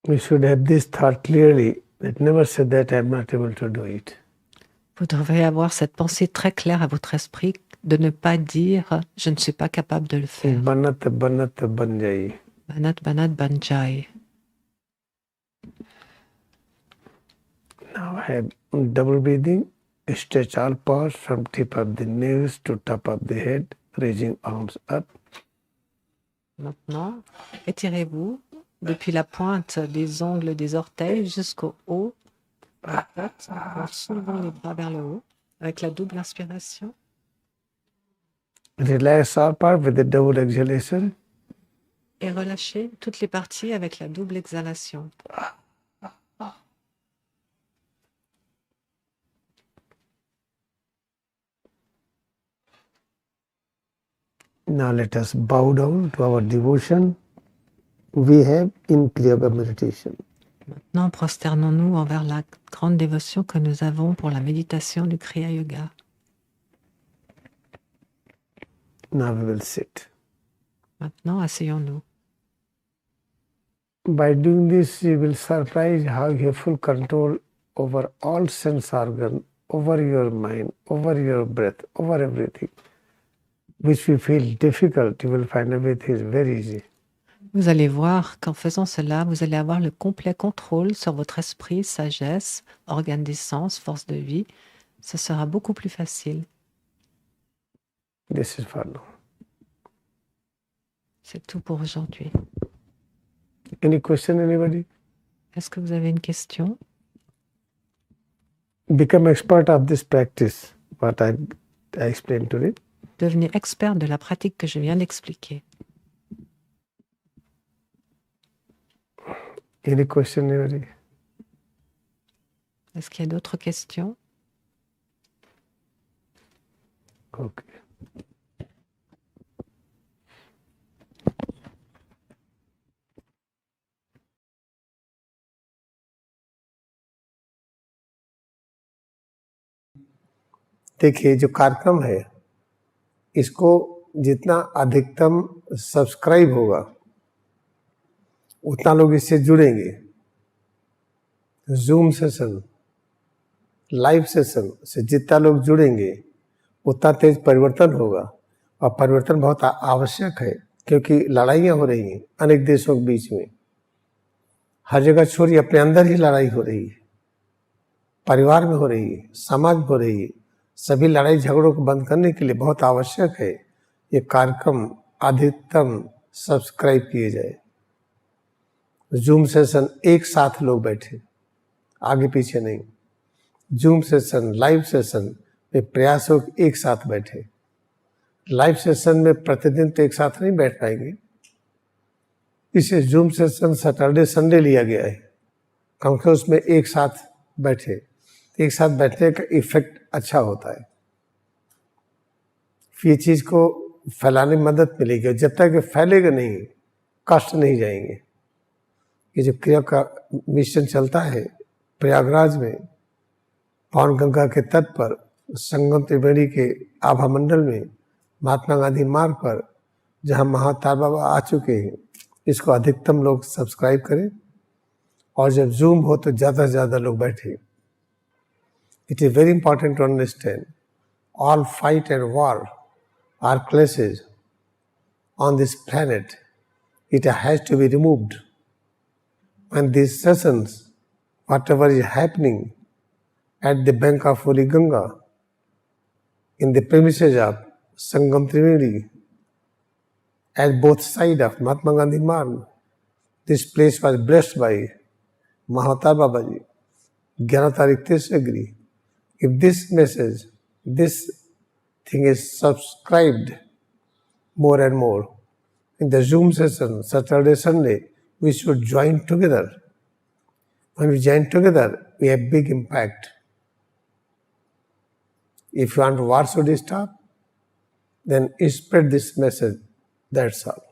We should have this thought clearly, that never say that I am not able to do it. Vous devrez avoir cette pensée très claire à votre esprit de ne pas dire « je ne suis pas capable de le faire ». Banat banat banjai. Banat banat banjai. Now I have double breathing. Stretch all parts from tip of the nails to top of the head, raising arms up. Maintenant, étirez-vous depuis la pointe des ongles des orteils jusqu'au haut de la tête en soulevant les bras vers le haut avec la double inspiration. Relax all parts with the double exhalation. Et relâchez toutes les parties avec la double exhalation. Now let us bow down to our devotion we have in Kriyayoga Meditation. Maintenant, prosternons-nous envers la grande dévotion que nous avons pour la méditation du Kriya Yoga. Now we will sit. Maintenant, asseyons-nous. By doing this, you will surprise how you have full control over all sense organs, over your mind, over your breath, over everything. Which we feel difficult, you will find everything is very easy. Vous allez voir qu'en faisant cela, vous allez avoir le complet contrôle sur votre esprit, sagesse, organes des sens, force de vie. Ce sera beaucoup plus facile. This is for now. C'est tout pour aujourd'hui. Any question, anybody? Est-ce que vous avez une question? Become expert of this practice, what I explained today. Devenez expert de la pratique que je viens d'expliquer. Any question, anybody? Est-ce qu'il y a d'autres questions? Okay. देखिए, जो कार्यक्रम है इसको जितना अधिकतम सब्सक्राइब होगा उतना लोग इससे जुड़ेंगे. जूम सेशन, लाइव सेशन से जितना लोग जुड़ेंगे उतना तेज परिवर्तन होगा. और परिवर्तन बहुत आवश्यक है, क्योंकि लड़ाइयाँ हो रही हैं अनेक देशों के बीच में. हर जगह छोड़िए, अपने अंदर ही लड़ाई हो रही है, परिवार में हो रही है, समाज में हो रही है. सभी लड़ाई झगड़ों को बंद करने के लिए बहुत आवश्यक है ये कार्यक्रम अधिकतम सब्सक्राइब किए जाए. जूम सेशन एक साथ लोग बैठे, आगे पीछे नहीं. जूम सेशन, लाइव सेशन में प्रयास हो एक साथ बैठे. लाइव सेशन में प्रतिदिन तो एक साथ नहीं बैठ पाएंगे, इसे जूम सेशन सैटरडे संडे लिया गया है, क्योंकि उसमें एक साथ बैठे. एक साथ बैठने का इफेक्ट अच्छा होता है. ये चीज़ को फैलाने में मदद मिलेगी. जब तक ये फैलेगा नहीं, कष्ट नहीं जाएंगे. ये जो क्रिया का मिशन चलता है प्रयागराज में, पावन गंगा के तट पर, संगम त्रिवेणी के आभा मंडल में, महात्मा गांधी मार्ग पर, जहां महातार बाबा आ चुके हैं, इसको अधिकतम लोग सब्सक्राइब करें. और जब जूम हो तो ज़्यादा से ज़्यादा लोग बैठे. It is very important to understand all fight and war are clashes on this planet. It has to be removed. And these sessions, whatever is happening at the bank of Holy Ganga, in the premises of Sangam Trivedi, at both sides of Mahatma Gandhi Marg, this place was blessed by Mahata Babaji, 11 तारीख 3 If this message, this thing is subscribed more and more in the Zoom session, Saturday, Sunday, we should join together. When we join together, we have big impact. If you want war should stop, then spread this message. That's all.